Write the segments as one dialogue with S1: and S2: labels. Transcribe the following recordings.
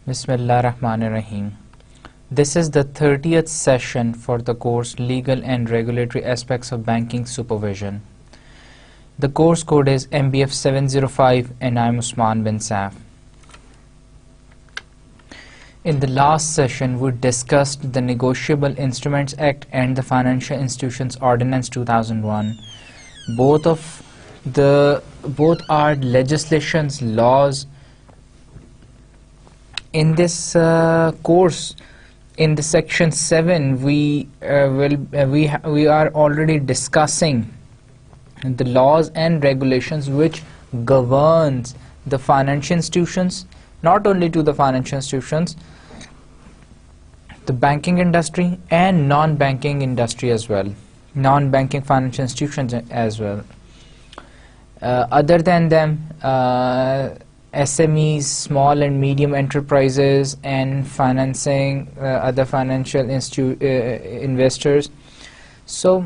S1: Bismillah ar-Rahman ar-Rahim. This is the 30th session for the course Legal and Regulatory Aspects of Banking Supervision. The course code is MBF 705 and I'm Usman bin Saif. In the last session, we discussed the Negotiable Instruments Act and the Financial Institutions Ordinance 2001. Both are legislations, laws. In this course, in the section 7, we are already discussing the laws and regulations which governs the financial institutions, not only to the financial institutions, the banking industry and non-banking industry as well, non-banking financial institutions as well. Other than them, SMEs, small and medium enterprises, and financing other financial investors. So,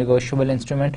S1: negotiable instrument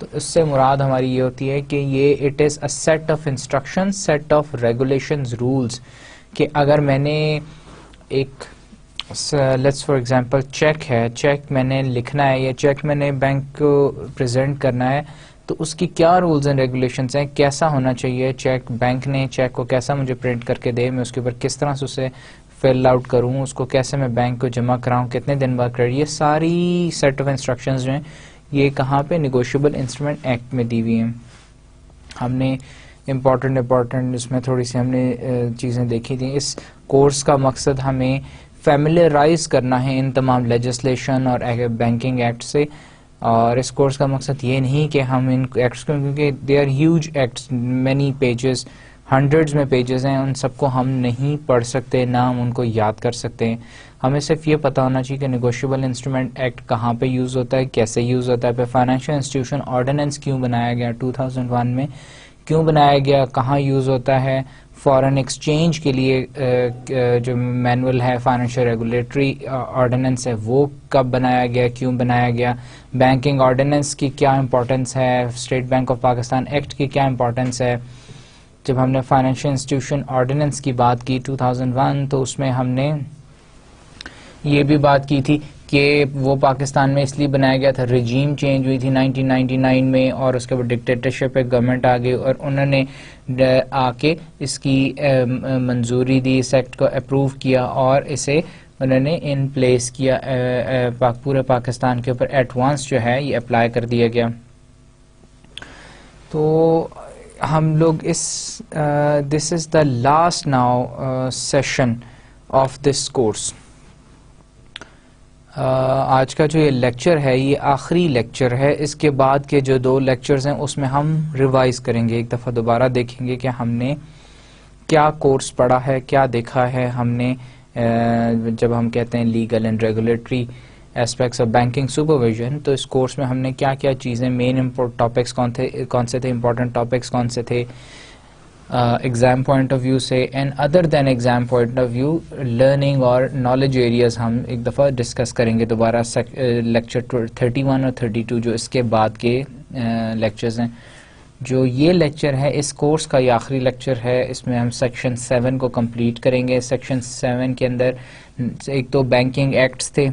S1: تو اس سے مراد ہماری یہ ہوتی ہے کہ یہ it is a set of instruction, set of regulations, rules, کہ اگر میں نے ایک لیٹس فار ایگزامپل چیک ہے، چیک میں نے لکھنا ہے، یہ چیک میں نے بینک کو پریزنٹ کرنا ہے، تو اس کی کیا رولز اینڈ ریگولیشنز ہیں، کیسا ہونا چاہیے چیک، بینک نے چیک کو کیسا مجھے پرنٹ کر کے دے، میں اس کے اوپر کس طرح سے اسے فل آؤٹ کروں، اس کو کیسے میں بینک کو جمع کراؤں، کتنے دن بعد کریڈٹ، یہ ساری سیٹ آف انسٹرکشنز جو ہیں یہ کہاں پہ نیگوشیبل انسٹرومنٹ ایکٹ میں دی ہوئی ہیں. ہم نے امپورٹنٹ اس میں تھوڑی سی ہم نے چیزیں دیکھی تھیں. اس کورس کا مقصد ہمیں فیملیرائز کرنا ہے ان تمام لیجسلیشن اور بینکنگ ایکٹ سے، اور اس کورس کا مقصد یہ نہیں کہ ہم ان ایکٹس کو، کیونکہ they are huge acts, many pages, hundreds میں پیجز ہیں، ان سب کو ہم نہیں پڑھ سکتے، نہ ہم ان کو یاد کر سکتے ہیں. ہمیں صرف یہ پتہ ہونا چاہیے کہ نیگوشیبل انسٹرومنٹ ایکٹ کہاں پہ یوز ہوتا ہے، کیسے یوز ہوتا ہے، پھر فائنینشیل انسٹیٹیوشن آرڈیننس کیوں بنایا گیا 2001 میں، کیوں بنایا گیا، کہاں یوز ہوتا ہے، فارن ایکسچینج کے لیے جو مینول ہے فائنینشیل ریگولیٹری آرڈیننس ہے وہ کب بنایا گیا، کیوں بنایا گیا، بینکنگ آرڈیننس کی کیا امپورٹنس ہے، state bank of Pakistan act کی کیا امپورٹنس ہے. جب ہم نے فائنینشیل انسٹیٹیوشن آرڈیننس کی بات کی 2001 تو اس میں ہم نے یہ بھی بات کی تھی کہ وہ پاکستان میں اس لیے بنایا گیا تھا، رجیم چینج ہوئی تھی 1999 میں، اور اس کے بعد ڈکٹیٹرشپ ایک گورنمنٹ آ گئی اور انہوں نے آ کے اس کی منظوری دی، اس ایکٹ کو اپروو کیا اور اسے انہوں نے ان پلیس کیا، پورے پاکستان کے اوپر ایٹ وانس جو ہے یہ اپلائی کر دیا گیا. تو ہم لوگ this is the last now session of this course. آج کا جو یہ لیکچر ہے یہ آخری لیکچر ہے. اس کے بعد کے جو 2 لیکچرز ہیں اس میں ہم ریوائز کریں گے، ایک دفعہ دوبارہ دیکھیں گے کہ ہم نے کیا کورس پڑھا ہے، کیا دیکھا ہے ہم نے جب ہم کہتے ہیں legal and regulatory aspects of banking supervision. تو اس کورس میں ہم نے کیا کیا چیزیں، مین ٹاپکس کون سے تھے، امپورٹنٹ ٹاپکس کون سے تھے ایگزام پوائنٹ آف ویو سے، and other than exam point of view learning اور نالج ایریاز ہم ایک دفعہ ڈسکس کریں گے دوبارہ. لیکچر 31 اور 32 جو اس کے بعد کے لیکچرز ہیں. جو یہ لیکچر ہے اس کورس کا یہ آخری لیکچر ہے. اس میں ہم سیکشن 7 کو کمپلیٹ کریں گے. سیکشن 7 کے اندر ایک تو بینکنگ ایکٹس تھے،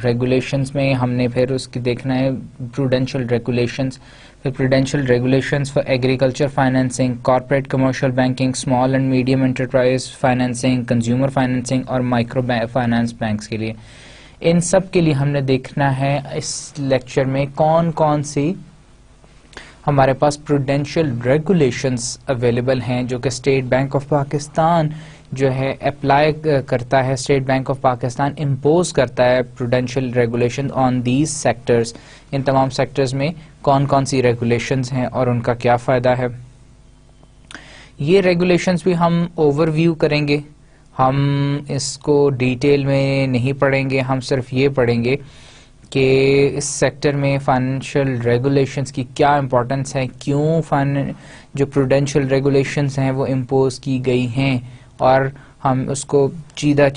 S1: ریگولیشنز میں ہم نے پھر اس کی دیکھنا ہے پروڈینشیل ریگولیشنز، پھر prudential regulations for agriculture financing, corporate commercial banking, small and medium enterprise financing, consumer financing اور مائکرو فائنانس بینکس کے لیے. ان سب کے لیے ہم نے دیکھنا ہے اس لیکچر میں کون کون سی ہمارے پاس پروڈینشیل ریگولیشنز اویلیبل ہیں جو کہ اسٹیٹ بینک آف پاکستان جو ہے اپلائی کرتا ہے. State bank of Pakistan impose کرتا ہے prudential regulation on these sectors. ان تمام سیکٹرز میں کون کون سی ریگولیشنز ہیں اور ان کا کیا فائدہ ہے. یہ ریگولیشنز بھی ہم اوور ویو کریں گے, ہم اس کو ڈیٹیل میں نہیں پڑھیں گے, ہم صرف یہ پڑھیں گے کہ اس سیکٹر میں فائنینشیل ریگولیشنز کی کیا امپورٹنس ہے, کیوں جو پروڈینشیل ریگولیشنز ہیں وہ امپوز کی گئی ہیں, اور ہم اس کو چیدہ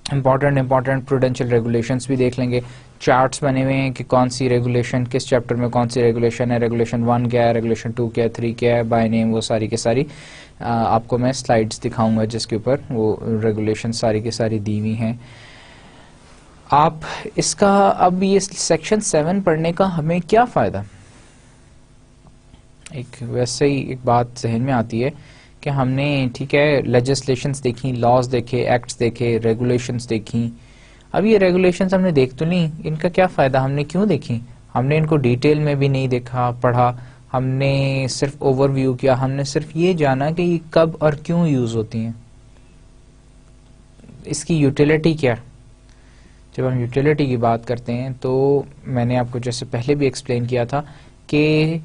S1: امپورٹنٹ پروڈینشیل ریگولیشنز بھی دیکھ لیں گے. چارٹس بنے ہوئے ہیں کہ کون سی ریگولیشن کس چیپٹر میں کون سی ریگولیشن ہے, ریگولیشن 1 کیا ہے, ریگولیشن 2 کیا ہے, 3 کیا ہے, بائی نیم, وہ ساری کی ساری آپ کو میں سلائڈز دکھاؤں گا جس کے اوپر وہ ریگولیشن ساری کی ساری دی ہوئی ہیں. آپ اس کا اب یہ سیکشن 7 پڑھنے کا ہمیں کیا فائدہ. ویسے ہی ایک بات ذہن میں آتی ہے کہ ہم نے ٹھیک ہے لیجسلیشنز دیکھی, لاز دیکھے, ایکٹس دیکھے, ریگولیشنز دیکھی. اب یہ ریگولیشنز ہم نے دیکھ تو لی, ان کا کیا فائدہ, ہم نے کیوں دیکھی, ہم نے ان کو ڈیٹیل میں بھی نہیں دیکھا پڑھا, ہم نے صرف اوور ویو کیا, ہم نے صرف یہ جانا کہ یہ کب اور کیوں یوز ہوتی ہیں, اس کی یوٹیلیٹی کیا. جب ہم یوٹیلیٹی کی بات کرتے ہیں تو میں نے آپ کو جیسے پہلے بھی ایکسپلین کیا تھا کہ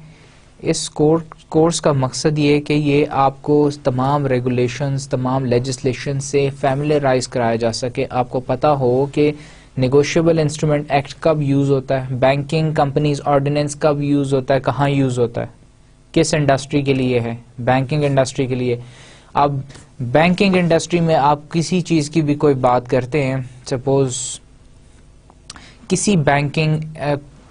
S1: اس کورس کا مقصد یہ ہے کہ یہ آپ کو تمام ریگولیشنز, تمام لیجسلیشن سے فیملیرائز کرایا جا سکے, آپ کو پتا ہو کہ نیگوشیبل انسٹرومنٹ ایکٹ کب یوز ہوتا ہے, بینکنگ کمپنیز آرڈیننس کب یوز ہوتا ہے, کہاں یوز ہوتا ہے, کس انڈسٹری کے لیے ہے, بینکنگ انڈسٹری کے لیے. اب بینکنگ انڈسٹری میں آپ کسی چیز کی بھی کوئی بات کرتے ہیں, سپوز کسی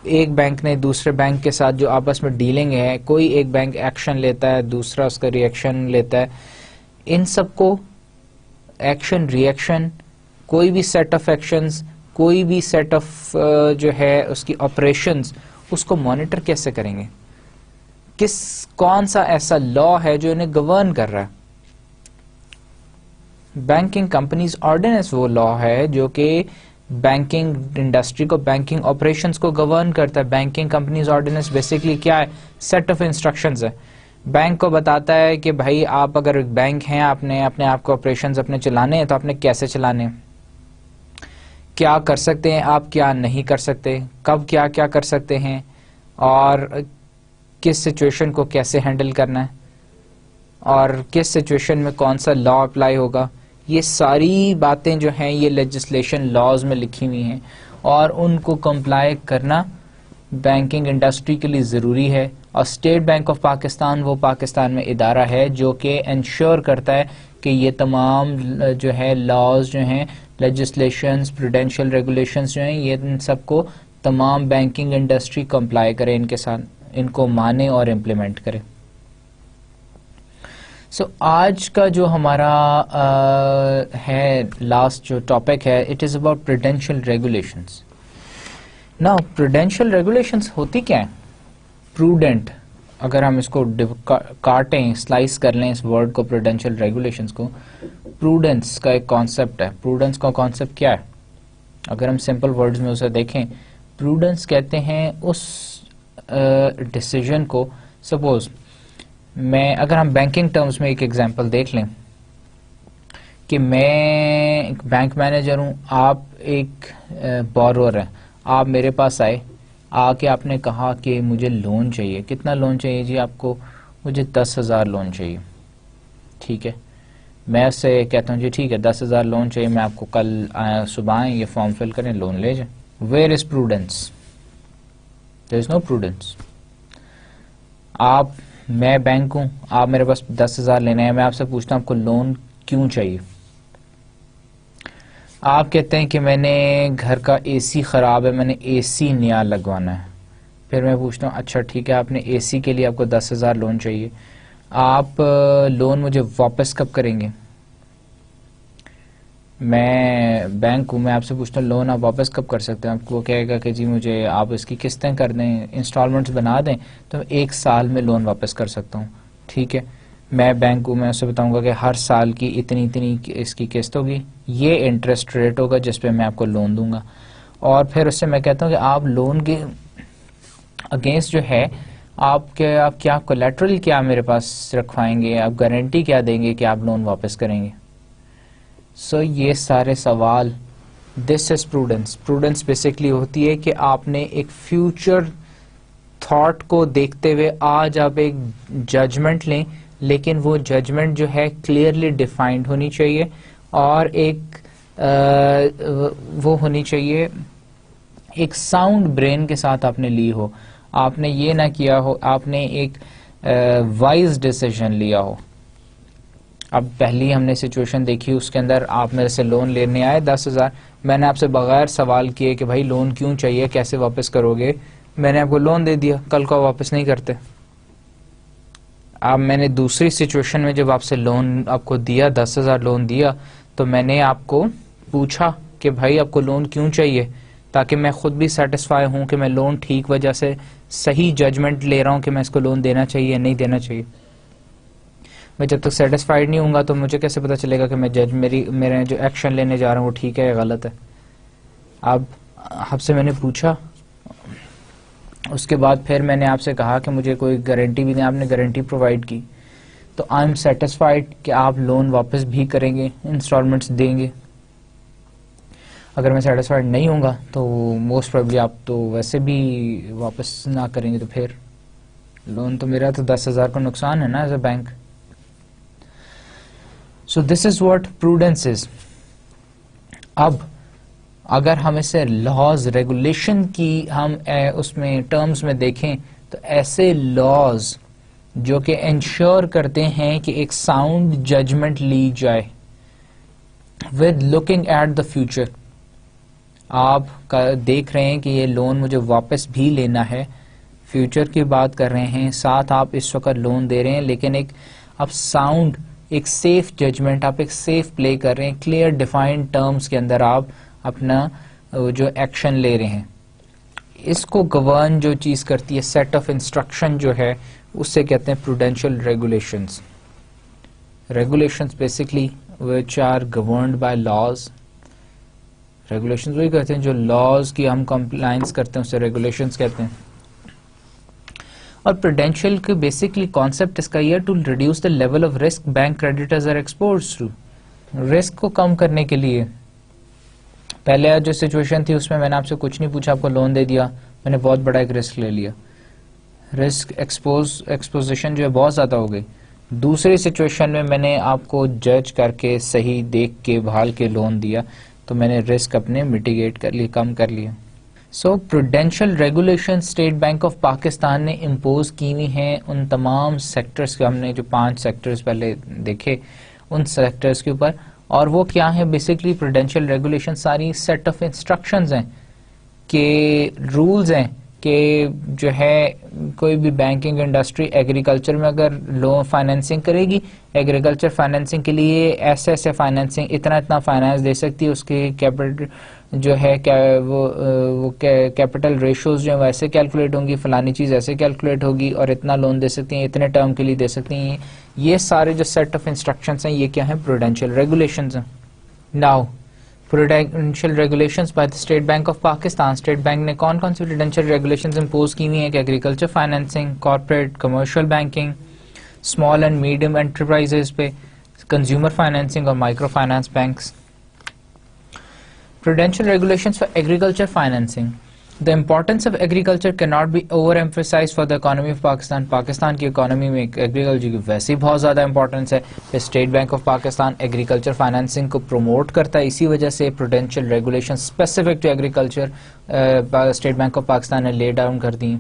S1: ایک بینک نے دوسرے بینک کے ساتھ جو آپس میں ڈیلنگ ہے, کوئی ایک بینک ایکشن لیتا ہے, دوسرا اس کا ریئیکشن لیتا ہے, ان سب کو ایکشن ریئیکشن کوئی بھی سیٹ آف ایکشنز, کوئی بھی سیٹ آف جو ہے اس کی آپریشنز, اس کو مانیٹر کیسے کریں گے, کون سا ایسا لا ہے جو انہیں گورن کر رہا ہے. بینکنگ کمپنیز آرڈیننس وہ لا ہے جو کہ بینکنگ انڈسٹری کو, بینکنگ آپریشنز کو گورن کرتا ہے. بینکنگ کمپنیز آرڈیننس بیسیکلی کیا ہے, سیٹ آف انسٹرکشنز ہے. بینک کو بتاتا ہے کہ بھائی آپ اگر ایک بینک ہیں, آپ نے اپنے آپ کو آپریشنز اپنے چلانے ہیں تو آپ نے کیسے چلانے, کیا کر سکتے ہیں آپ, کیا نہیں کر سکتے, کب کیا کیا کر سکتے ہیں, اور کس سچویشن کو کیسے ہینڈل کرنا ہے, اور کس سچویشن میں کون سا لا اپلائی ہوگا. یہ ساری باتیں جو ہیں یہ لیجسلیشن لاز میں لکھی ہوئی ہیں, اور ان کو کمپلائی کرنا بینکنگ انڈسٹری کے لیے ضروری ہے. اور اسٹیٹ بینک آف پاکستان وہ پاکستان میں ادارہ ہے جو کہ انشور کرتا ہے کہ یہ تمام جو ہے لاز جو ہیں, لیجسلیشنز, پروڈینشیل ریگولیشنز جو ہیں, یہ ان سب کو تمام بینکنگ انڈسٹری کمپلائی کرے, ان کے ساتھ ان کو مانے اور امپلیمنٹ کرے. آج کا جو ہمارا ہے لاسٹ جو ٹاپک ہے, it is about prudential regulations. نا پروڈینشیل ریگولیشنز ہوتی کیا ہیں؟ پروڈنٹ, اگر ہم اس کو کاٹیں, سلائس کر لیں اس ورڈ کو, پروڈینشیل ریگولیشنز کو, پروڈنس کا ایک کانسیپٹ ہے. پروڈنس کا کانسیپٹ کیا ہے, اگر ہم سمپل ورڈز میں اسے دیکھیں, پروڈنس کہتے ہیں اس ڈیسیژن کو, سپوز اگر ہم بینکنگ ٹرمز میں ایک ایگزامپل دیکھ لیں کہ میں ایک بینک مینیجر ہوں, آپ ایک بورور ہیں, آپ میرے پاس آئے, آ کے آپ نے کہا کہ مجھے لون چاہیے. کتنا لون چاہیے جی آپ کو؟ مجھے 10,000 لون چاہیے. ٹھیک ہے, میں اس سے کہتا ہوں جی ٹھیک ہے 10,000 لون چاہیے, میں آپ کو کل صبح آئیں, یہ فارم فل کریں, لون لے جائیں. Where is prudence? There is no prudence. میں بینک ہوں, آپ میرے پاس 10,000 لینے ہیں, میں آپ سے پوچھتا ہوں آپ کو لون کیوں چاہیے؟ آپ کہتے ہیں کہ میں نے گھر کا اے سی خراب ہے, میں نے اے سی نیا لگوانا ہے. پھر میں پوچھتا ہوں اچھا ٹھیک ہے, آپ نے اے سی کے لیے آپ کو 10,000 لون چاہیے, آپ لون مجھے واپس کب کریں گے؟ میں بینک ہوں, میں آپ سے پوچھتا ہوں لون آپ واپس کب کر سکتے ہیں, آپ کو کہے گا کہ جی مجھے آپ اس کی قسطیں کر دیں, انسٹالمنٹس بنا دیں تو میں 1 سال میں لون واپس کر سکتا ہوں. ٹھیک ہے, میں بینک ہوں, میں اسے بتاؤں گا کہ ہر سال کی اتنی اتنی اس کی قسط ہوگی, یہ انٹرسٹ ریٹ ہوگا جس پہ میں آپ کو لون دوں گا, اور پھر اس سے میں کہتا ہوں کہ آپ لون کے اگینسٹ جو ہے آپ کیا کولیٹرل کیا میرے پاس رکھوائیں گے, آپ گارنٹی کیا دیں گے کہ آپ لون واپس کریں گے. سو یہ سارے سوال, دس از پروڈنس. پروڈنس بیسکلی ہوتی ہے کہ آپ نے ایک فیوچر تھاٹ کو دیکھتے ہوئے آج آپ ایک ججمنٹ لیں, لیکن وہ ججمنٹ جو ہے کلیئرلی ڈیفائنڈ ہونی چاہیے, اور ایک وہ ہونی چاہیے ایک ساؤنڈ برین کے ساتھ آپ نے لی ہو. آپ نے یہ نہ کیا ہو, آپ نے ایک وائز ڈیسیژن لیا ہو. اب پہلی ہم نے سچویشن دیکھی, اس کے اندر آپ میرے سے لون لینے آئے 10,000, میں نے آپ سے بغیر سوال کیے کہ بھائی لون کیوں چاہیے, کیسے واپس کرو گے, میں نے آپ کو لون دے دیا, کل کو واپس نہیں کرتے. اب میں نے دوسری سچویشن میں جب آپ سے لون آپ کو دیا, 10,000 لون دیا, تو میں نے آپ کو پوچھا کہ بھائی آپ کو لون کیوں چاہیے, تاکہ میں خود بھی سیٹسفائی ہوں کہ میں لون ٹھیک وجہ سے صحیح ججمنٹ لے رہا ہوں کہ میں اس کو لون دینا چاہیے نہیں دینا چاہیے. میں جب تک سیٹسفائیڈ نہیں ہوں گا تو مجھے کیسے پتا چلے گا کہ میں میرے جو ایکشن لینے جا رہا ہوں وہ ٹھیک ہے یا غلط ہے. اب آپ سے میں نے پوچھا, اس کے بعد پھر میں نے آپ سے کہا کہ مجھے کوئی گارنٹی بھی نہیں, آپ نے گارنٹی پرووائڈ کی, تو آئی ایم سیٹسفائیڈ کہ آپ لون واپس بھی کریں گے, انسٹالمنٹس دیں گے. اگر میں سیٹسفائیڈ نہیں ہوں گا تو موسٹ پروبلی آپ تو ویسے بھی واپس نہ کریں گے, تو پھر لون تو میرا تو 10,000 کا نقصان ہے نا as a bank. So this is what prudence is. اب اگر ہم اسے لاز ریگولیشن کی ہم اس میں ٹرمز میں دیکھیں تو ایسے لاز جو کہ انشور کرتے ہیں کہ ایک ساؤنڈ ججمنٹ لی جائے with looking at the future. آپ دیکھ رہے ہیں کہ یہ لون مجھے واپس بھی لینا ہے, فیوچر کی بات کر رہے ہیں, ساتھ آپ اس وقت لون دے رہے ہیں, لیکن ایک آپ ساؤنڈ ایک سیف ججمنٹ, آپ ایک سیف پلے کر رہے ہیں, کلیئر ڈیفائنڈ ٹرمز کے اندر آپ اپنا جو ایکشن لے رہے ہیں. اس کو گورن جو چیز کرتی ہے, سیٹ آف انسٹرکشن جو ہے, اس سے کہتے ہیں prudential regulations. Regulations basically which are governed by laws. Regulations وہی کہتے ہیں جو لاز کی ہم کمپلائنس کرتے ہیں, اسے ریگولیشنز کہتے ہیں. اور پروڈینشیل کے بیسکلی کانسیپٹ اس کا یہ to reduce the level of risk bank creditors are exposed to. Risk کو کم کرنے کے لیے, پہلے جو سچویشن تھی اس میں نے آپ سے کچھ نہیں پوچھا, آپ کو لون دے دیا, میں نے بہت بڑا ایک رسک لے لیا, رسک ایکسپوزیشن جو ہے بہت زیادہ ہو گئی. دوسری سچویشن میں نے آپ کو جج کر کے صحیح دیکھ کے بھال کے لون دیا, تو میں نے رسک اپنے میٹیگیٹ کر لی, کم کر لیا. So prudential regulation State bank of Pakistan نے امپوز کی ہوئی ہیں ان تمام سیکٹرز کے, ہم نے جو 5 سیکٹرز پہلے دیکھے ان سیکٹرز کے اوپر. اور وہ کیا ہیں بیسکلی پروڈینشیل ریگولیشن ساری سیٹ آف انسٹرکشنز ہیں, کہ رولز ہیں کہ جو ہے کوئی بھی بینکنگ انڈسٹری ایگریکلچر میں اگر لون فائنینسنگ کرے گی, ایگریکلچر فائنینسنگ کے لیے ایسے ایسے فائنینسنگ اتنا فائنانس دے سکتی ہے, اس کے کیپٹل جو ہے وہ کیپٹل ریشوز جو ہیں وہ ایسے کیلکولیٹ ہوں گی, فلانی چیز ایسے کیلکولیٹ ہوگی, اور اتنا لون دے سکتی ہیں, اتنے ٹرم کے لیے دے سکتی ہیں. یہ سارے جو سیٹ آف انسٹرکشنز ہیں یہ کیا ہیں, پروڈینشیل ریگولیشنز ہیں. Now prudential regulations by state bank of Pakistan. State bank نے کون سی پروڈینشیل ریگولیشنز امپوز کی ہوئی ہیں کہ agriculture financing, corporate commercial banking, small and medium enterprises پہ, کنزیومر فائنینسنگ اور micro finance banks. Prudential regulations for agriculture financing. The importance of agriculture cannot be overemphasized for the economy of Pakistan. Pakistan کی economy میں agriculture کی ویسے ہی بہت زیادہ importance ہے. State bank of Pakistan agriculture financing کو پروموٹ کرتا ہے, اسی وجہ سے prudential regulation specific to agriculture state bank of Pakistan نے لے ڈاؤن کر دی ہیں.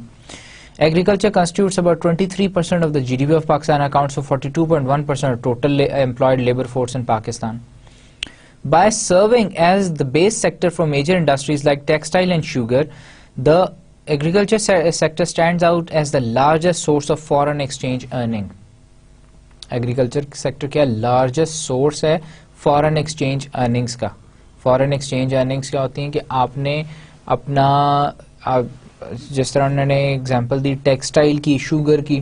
S1: Agriculture constitutes about 23% of the GDP of Pakistan, accounts for 42.1% of total employed labor force in Pakistan. By serving as the base sector for major industries like textile and sugar, the agriculture sector stands out as the largest source of foreign exchange earning. Agriculture sector کیا largest source ہے foreign exchange earnings کا. Foreign exchange earnings کیا ہوتی ہیں کہ آپ نے اپنا جس طرح انہوں نے ایگزامپل دی ٹیکسٹائل کی, شوگر کی,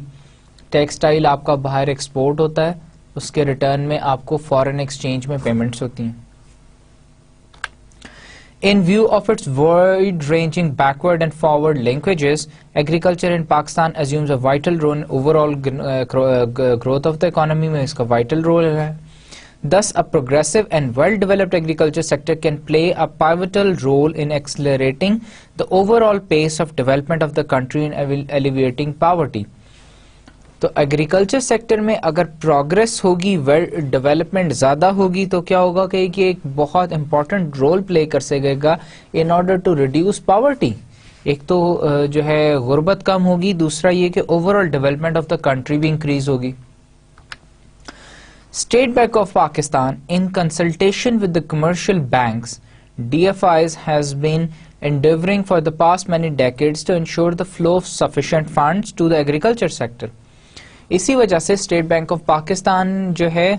S1: ٹیکسٹائل آپ کا باہر ایکسپورٹ ہوتا ہے, اس کے ریٹرن میں آپ کو فارن ایکسچینج میں پیمنٹس ہوتی ہیں. In view of its wide-ranging backward and forward linkages, agriculture in Pakistan assumes a vital role in overall growth of the economy میں اس کا vital role ہے. Thus, a progressive and well-developed agriculture sector can play a pivotal role in accelerating the overall pace of development of the country and alleviating poverty. تو agriculture sector میں اگر progress ہوگی, development زیادہ ہوگی, تو کیا ہوگا کہ ایک بہت امپورٹنٹ رول پلے کر سکے گا in order to reduce poverty. ایک تو جو ہے غربت کم ہوگی, دوسرا یہ کہ over all development of the country بھی انکریز ہوگی. State bank of Pakistan in consultation with the commercial banks DFIs has been endeavoring for the past many decades to ensure the flow of sufficient funds to the agriculture sector. اسی وجہ سے state bank of Pakistan جو ہے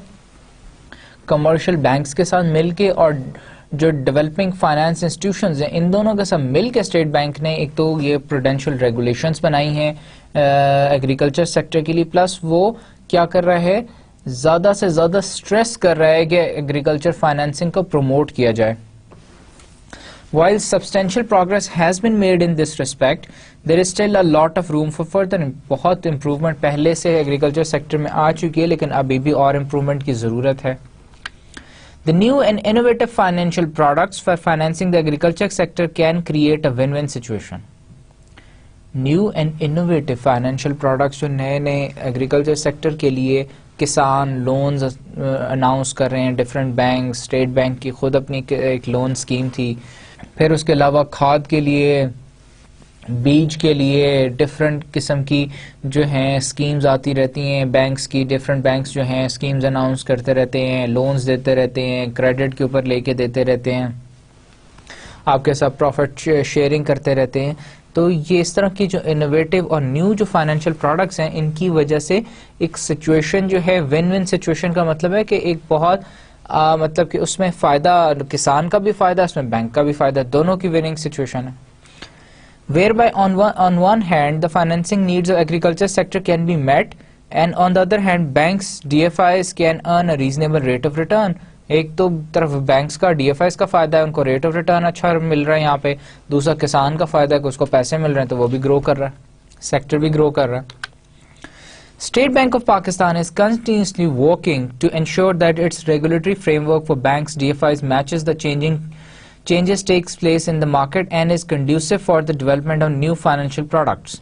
S1: commercial banks کے ساتھ مل کے اور جو ڈیولپنگ فائنانس انسٹیٹیوشنز ہیں ان دونوں کے ساتھ مل کے اسٹیٹ بینک نے ایک تو یہ پروڈینشیل ریگولیشنز بنائی ہیں ایگریکلچر سیکٹر کے لیے, پلس وہ کیا کر رہا ہے, زیادہ سے زیادہ اسٹریس کر رہا ہے کہ ایگریکلچر فائنانسنگ کو پروموٹ کیا جائے. While substantial progress has been made in this respect, there is still a lot of room for further. بہت امپروومنٹ پہلے سے ایگریکلچر سیکٹر میں آ چکی ہے, لیکن ابھی بھی اور امپروومنٹ کی ضرورت ہے. The new and innovative financial products for financing the agriculture sector can create a win-win situation. New and innovative financial products جو نئے نئے ایگریکلچر سیکٹر کے لیے کسان لونز اناؤنس کر رہے ہیں, ڈفرینٹ بینک, اسٹیٹ بینک کی خود اپنی ایک لون اسکیم تھی, پھر اس کے علاوہ کھاد کے لیے, بیج کے لیے ڈفرینٹ قسم کی جو ہیں اسکیمز آتی رہتی ہیں بینکس کی. ڈفرینٹ بینکس جو ہیں اسکیمز اناؤنس کرتے رہتے ہیں, لونز دیتے رہتے ہیں, کریڈٹ کے اوپر لے کے دیتے رہتے ہیں, آپ کے ساتھ پروفٹ شیئرنگ کرتے رہتے ہیں. تو یہ اس طرح کی جو انوویٹو اور نیو جو فائنینشیل پروڈکٹس ہیں ان کی وجہ سے ایک سچویشن جو ہے ون ون سچویشن کا مطلب ہے کہ ایک بہت مطلب کہ اس میں فائدہ, کسان کا بھی فائدہ, اس میں بینک کا بھی فائدہ, دونوں کی وننگ سچویشن ہے. Whereby on one hand the financing needs of agriculture sector can be met and on the other hand banks DFIs can earn a reasonable rate of return. ایک تو طرف بینکس کا ڈی ایف آئیز کا فائدہ ہے, ان کو rate of return اچھا مل رہا ہے یہاں پہ, دوسرا کسان کا فائدہ ہے کہ اس کو پیسے مل رہے ہیں تو وہ بھی گرو کر رہا ہے, سیکٹر بھی گرو کر رہا ہے. State Bank of Pakistan is continuously working to ensure that its regulatory framework for banks DFIs matches the changes takes place in the market and is conducive for the development of new financial products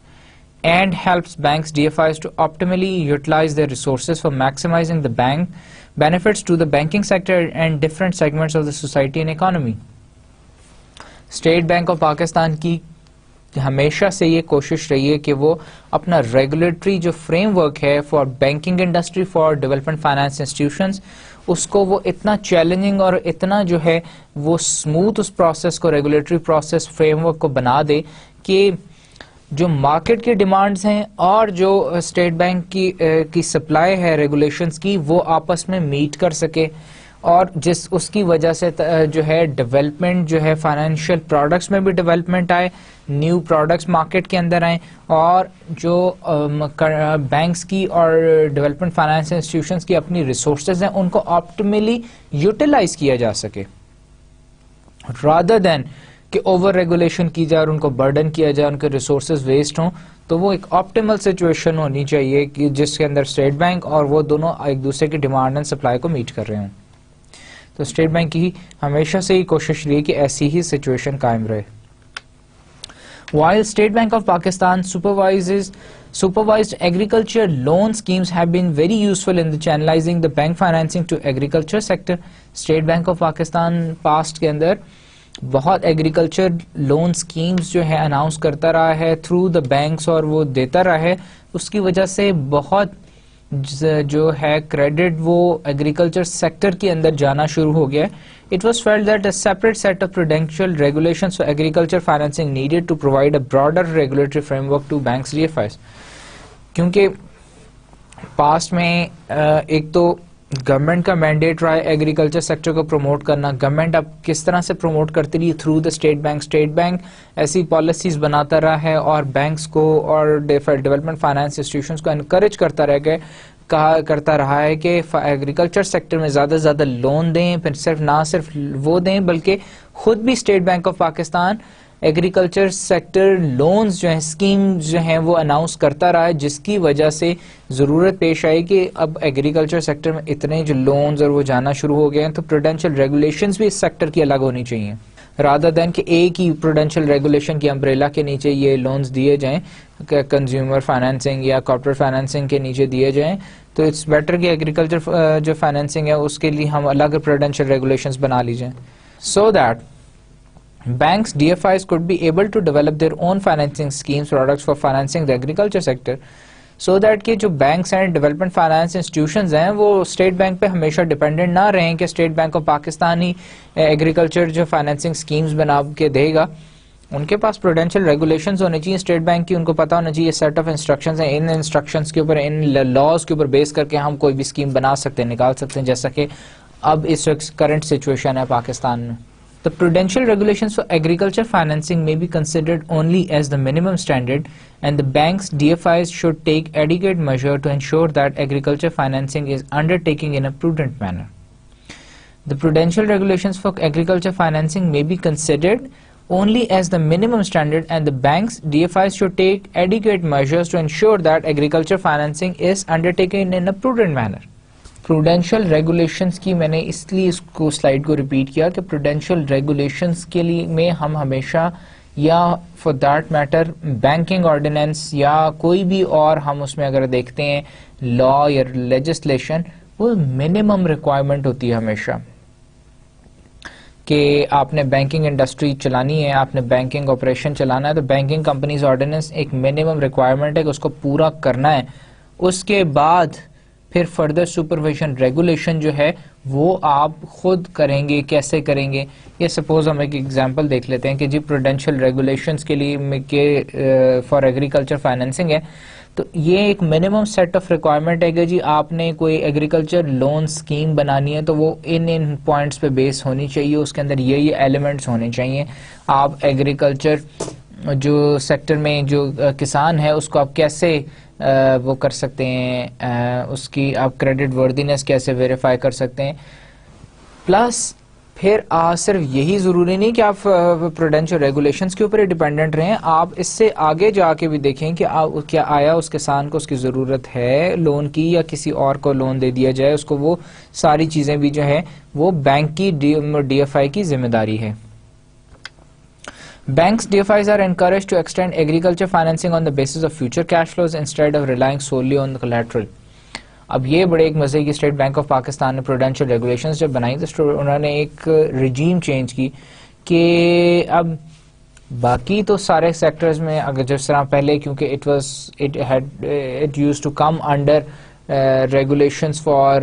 S1: and helps banks DFIs to optimally utilize their resources for maximizing the bank benefits to the banking sector and different segments of the society and economy. State Bank of Pakistan کی ہمیشہ سے یہ کوشش رہی ہے کہ وہ اپنا ریگولیٹری جو فریم ورک ہے for banking industry, for development finance institutions, اس کو وہ اتنا چیلنجنگ اور اتنا جو ہے وہ اسموتھ اس پروسیس کو, ریگولیٹری پروسیس فریم ورک کو بنا دے کہ جو مارکیٹ کی ڈیمانڈز ہیں اور جو اسٹیٹ بینک کی سپلائی ہے ریگولیشنز کی وہ آپس میں میٹ کر سکے, اور اس کی وجہ سے جو ہے ڈیولپمنٹ جو ہے فائنینشیل پروڈکٹس میں بھی ڈیولپمنٹ آئے, نیو پروڈکٹس مارکیٹ کے اندر آئیں, اور جو بینکس کی اور ڈیولپمنٹ فائنانس انسٹیٹیوشنز کی اپنی ریسورسز ہیں ان کو آپٹیملی یوٹیلائز کیا جا سکے, رادر دین کہ اوور ریگولیشن کی جائے اور ان کو برڈن کیا جائے, ان کے ریسورسز ویسٹ ہوں. تو وہ ایک آپٹیمل سچویشن ہونی چاہیے کہ جس کے اندر اسٹیٹ بینک اور وہ دونوں ایک دوسرے کی ڈیمانڈ اینڈ سپلائی کو میٹ کر رہے ہوں. تو اسٹیٹ بینک کی ہمیشہ سے ہی کوشش رہی کہ ایسی ہی سچویشن قائم رہے. While State Bank of Pakistan supervised agriculture loan schemes have been very useful in the channelizing the bank financing to agriculture sector. State Bank of Pakistan past کے اندر بہت ایگریکلچر لون اسکیمز جو ہے announce کرتا رہا ہے through the banks, اور وہ دیتا رہا ہے, اس کی وجہ سے بہت جو ہے کریڈٹ وہ ایگریکلچر سیکٹر کے اندر جانا شروع ہو گیا. It was felt that a separate set of prudential regulations for agriculture financing needed to provide a broader regulatory framework to banks DFIs. کیونکہ پاسٹ میں ایک تو گورنمنٹ کا مینڈیٹ رہا ہے ایگریکلچر سیکٹر کو پروموٹ کرنا. گورنمنٹ اب کس طرح سے پروموٹ کرتی رہی؟ Through the state bank. State bank ایسی پالیسیز بناتا رہا ہے اور بینکس کو اور ڈیولپمنٹ فائنانس انسٹیٹیوشنس کو انکریج کرتا رہا ہے کہ ایگریکلچر سیکٹر میں زیادہ سے زیادہ لون دیں. پھر نہ صرف وہ دیں بلکہ خود بھی state bank of Pakistan agriculture sector loans جو ہیں، اسکیمز جو ہیں وہ اناؤنس کرتا رہا ہے، جس کی وجہ سے ضرورت پیش آئی کہ اب ایگریکلچر سیکٹر میں اتنے جو لونز اور وہ جانا شروع ہو گئے ہیں تو پروڈینشیل ریگولیشنز بھی اس سیکٹر کی الگ ہونی چاہیے، رادر دین کہ ایک ہی پروڈینشیل ریگولیشن کی امبریلا کے نیچے یہ لونز دیے جائیں، کنزیومر فائنینسنگ یا کارپوریٹ فائنینسنگ کے نیچے دیے جائیں. تو اٹس بیٹر کہ ایگریکلچر جو فائنینسنگ ہے اس کے لیے ہم الگ پروڈینشیل ریگولیشنز بنا لیجئیں so that banks, DFIs could be able to develop their own financing schemes, products for financing the agriculture sector, so that کہ جو بینکس ہیں، ڈیولپمنٹ فائنانس انسٹیٹیوشنز ہیں، وہ اسٹیٹ بینک پہ ہمیشہ ڈیپینڈنٹ نہ رہیں کہ state bank of Pakistan he agriculture جو فائنینسنگ اسکیمز بنا کے دے گا. ان کے پاس پروڈینشیل ریگولیشنز ہونے چاہیے اسٹیٹ بینک کی، ان کو پتا ہونا چاہیے سیٹ آف انسٹرکشنز ہیں، ان انسٹرکشنز کے اوپر، ان لاز کے اوپر بیس کر کے ہم کوئی بھی اسکیم بنا سکتے ہیں، نکال سکتے ہیں، جیسا کہ اب اس وقت کرنٹ سچویشن ہے پاکستان میں. The prudential regulations for agriculture financing may be considered only as the minimum standard, and the banks, DFIs should take adequate measure to ensure that agriculture financing is undertaken in a prudent manner. The prudential regulations for agriculture financing may be considered only as the minimum standard, and the banks, DFIs should take adequate measures to ensure that agriculture financing is undertaken in a prudent manner. Prudential regulations کی میں نے اس لیے اس کو slide کو repeat کیا کہ prudential regulations کے لیے میں ہم ہمیشہ یا for that matter banking ordinance یا کوئی بھی اور ہم اس میں اگر دیکھتے ہیں لا یا لیجسلیشن، وہ منیمم ریکوائرمنٹ ہوتی ہے ہمیشہ کہ آپ نے بینکنگ انڈسٹری چلانی ہے، آپ نے بینکنگ آپریشن چلانا ہے تو بینکنگ کمپنیز آرڈیننس ایک منیمم ریکوائرمنٹ ہے کہ اس کو پورا کرنا ہے. اس کے بعد پھر فردر سپرویژن ریگولیشن جو ہے وہ آپ خود کریں گے. کیسے کریں گے؟ یہ سپوز ہم ایک ایگزامپل دیکھ لیتے ہیں کہ جی پروڈینشیل ریگولیشنز کے لیے فار ایگریکلچر فائنینسنگ ہے تو یہ ایک منیمم سیٹ آف ریکوائرمنٹ ہے کہ جی آپ نے کوئی ایگریکلچر لون اسکیم بنانی ہے تو وہ ان پوائنٹس پہ بیس ہونی چاہیے، اس کے اندر یہ ایلیمنٹس ہونے چاہیے. آپ ایگریکلچر جو سیکٹر میں جو کسان ہے اس کو آپ کیسے وہ کر سکتے ہیں، اس کی آپ کریڈٹ وردینس کیسے ویریفائی کر سکتے ہیں. پلس پھر صرف یہی ضروری نہیں کہ آپ پروڈینشیل ریگولیشنز کے اوپر ہی ڈیپینڈنٹ رہیں، آپ اس سے آگے جا کے بھی دیکھیں کہ کیا آیا اس کسان کو اس کی ضرورت ہے لون کی یا کسی اور کو لون دے دیا جائے، اس کو وہ ساری چیزیں بھی جو ہے وہ بینک کی ڈی ایف آئی کی ذمہ داری ہے. Banks, DFIs are encouraged to extend agriculture financing on the basis of future cash flows instead of relying solely on the collateral. اب یہ بڑے ایک مزے کی اسٹیٹ بینک آف پاکستان نے پروڈینشیل ریگولیشنز جب بنائی تو انہوں نے ایک رجیم چینج کی کہ اب باقی تو سارے سیکٹرز میں اگر جس طرح پہلے کیونکہ it used to come under regulations for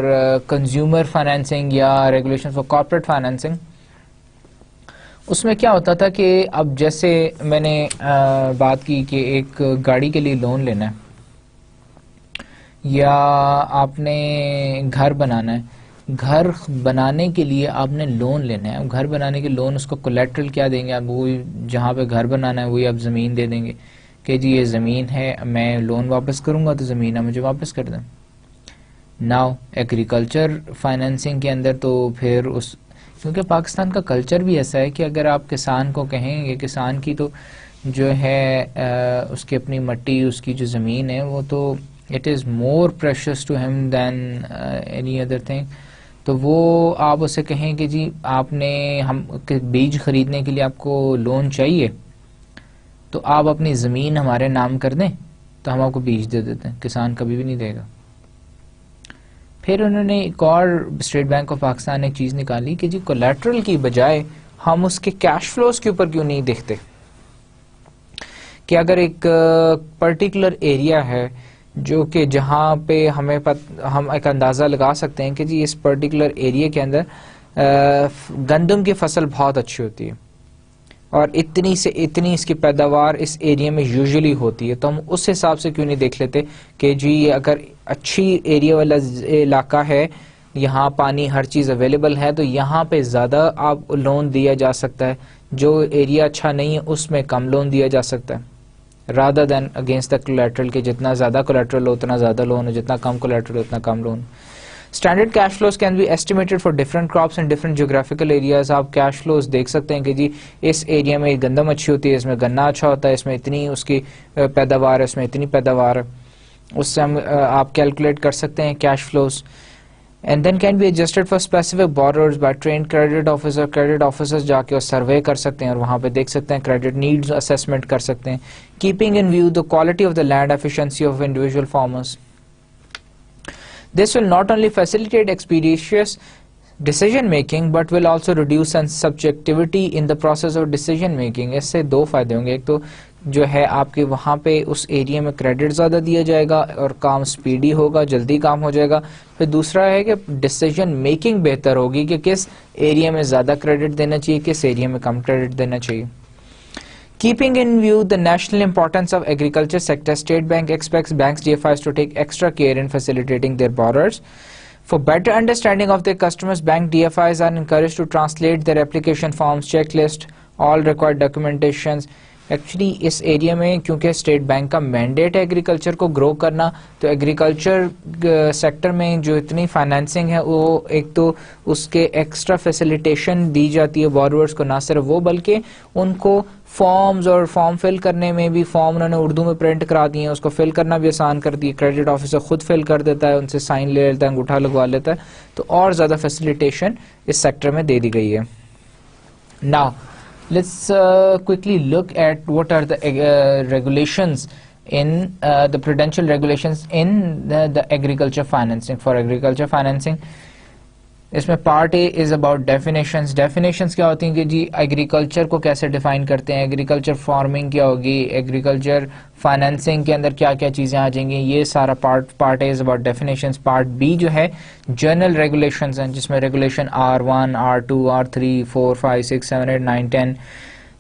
S1: consumer financing یا regulations for corporate financing، اس میں کیا ہوتا تھا کہ اب جیسے میں نے بات کی کہ ایک گاڑی کے لیے لون لینا ہے یا آپ نے گھر بنانا ہے، گھر بنانے کے لیے آپ نے لون لینا ہے. گھر بنانے کے لون اس کو کولیٹرل کیا دیں گے؟ آپ وہی جہاں پہ گھر بنانا ہے وہی آپ زمین دے دیں گے کہ جی یہ زمین ہے، میں لون واپس کروں گا تو زمین آپ مجھے واپس کر دیں. ناؤ ایگریکلچر فائنینسنگ کے اندر تو پھر اس کیونکہ پاکستان کا کلچر بھی ایسا ہے کہ اگر آپ کسان کو کہیں گے، کسان کی تو جو ہے اس کی اپنی مٹی، اس کی جو زمین ہے وہ تو it is more precious to ہم دین اینی ادر تھنگ، تو وہ آپ اسے کہیں کہ جی آپ نے ہم بیج خریدنے کے لیے آپ کو لون چاہیے تو آپ اپنی زمین ہمارے نام کر دیں تو ہم آپ کو بیج دے دیتے ہیں. کسان کبھی بھی نہیں دے گا. پھر انہوں نے ایک اور اسٹیٹ بینک آف پاکستان نے ایک چیز نکالی کہ جی کولیٹرل کی بجائے ہم اس کے کیش فلوز کے اوپر کیوں نہیں دیکھتے کہ اگر ایک پرٹیکولر ایریا ہے جو کہ جہاں پہ ہم ایک اندازہ لگا سکتے ہیں کہ جی اس پرٹیکولر ایریا کے اندر گندم کی فصل بہت اچھی ہوتی ہے اور اتنی سے اتنی اس کی پیداوار اس ایریا میں یوزلی ہوتی ہے، تو ہم اس حساب سے کیوں نہیں دیکھ لیتے کہ جی اگر اچھی ایریا والا علاقہ ہے یہاں پانی ہر چیز اویلیبل ہے تو یہاں پہ زیادہ آپ لون دیا جا سکتا ہے. جو ایریا اچھا نہیں ہے اس میں کم لون دیا جا سکتا ہے rather than against the collateral کہ جتنا زیادہ collateral ہو اتنا زیادہ لون ہو, جتنا کم collateral ہو اتنا کم loan. Standard cash flows can be estimated for different crops and different geographical areas. آپ cash flows دیکھ سکتے ہیں کہ جی اس ایریا میں گندم اچھی ہوتی ہے, اس میں گنا اچھا ہوتا ہے, اس میں اتنی اس کی پیداوار ہے, اس میں اتنی پیداوار ہے, اس سے ہم آپ کیلکولیٹ کر سکتے ہیں cash flows. And then can be adjusted for specific borrowers by trained credit officer. Credit officers جا کے سروے کر سکتے ہیں اور وہاں پہ دیکھ سکتے ہیں, credit needs assessment کر سکتے ہیں. Keeping in view the quality of the land, efficiency of individual farmers. This will not only facilitate expeditious decision making but will also reduce subjectivity in the process of decision making. اس سے دو فائدے ہوں گے. ایک تو جو ہے آپ کے وہاں پہ اس ایریا میں کریڈٹ زیادہ دیا جائے گا اور کام سپیڈی ہوگا, جلدی کام ہو جائے گا. پھر دوسرا ہے کہ ڈیسیجن میکنگ بہتر ہوگی کہ کس ایریا میں زیادہ کریڈٹ دینا چاہیے, کس ایریا میں کم کریڈٹ دینا چاہیے. Keeping in view the national importance of agriculture sector, State Bank expects banks DFIs to take extra care in facilitating their borrowers. For better understanding of their customers, bank DFIs are encouraged to translate their application forms, checklist, all required documentations. Actually اس area میں کیونکہ State Bank کا mandate ہے agriculture کو grow کرنا, تو agriculture sector میں جو اتنی فائنینسنگ ہے وہ ایک تو اس کے ایکسٹرا فیسیلیٹیشن دی جاتی ہے بورورز کو, نہ صرف وہ بلکہ ان کو فارمز اور فارم فل کرنے میں بھی, فارم انہوں نے اردو میں پرنٹ کرا دیے ہیں, اس کو فل کرنا بھی آسان کر دی. کریڈٹ آفیسر خود فل کر دیتا ہے, ان سے سائن لے لیتا ہے, انگوٹھا لگوا لیتا ہے, تو اور زیادہ فیسیلیٹیشن اس سیکٹر میں دے دی گئی ہے. Now let's quickly look at what are the regulations in the prudential regulations in the agriculture financing. For agriculture financing, اس میں part A is about definitions. Definitions کیا ہوتی ہیں کہ جی ایگریکلچر کو کیسے ڈیفائن کرتے ہیں, ایگریکلچر فارمنگ کیا ہوگی, ایگریکلچر فائنینسنگ کے اندر کیا کیا چیزیں آ جائیں گی, یہ سارا part A is about definitions. Part B جو ہے جنرل ریگولیشنز ہیں, جس میں ریگولیشن R1, R2, R3, 4, 5, 6, 7, 8, 9, 10,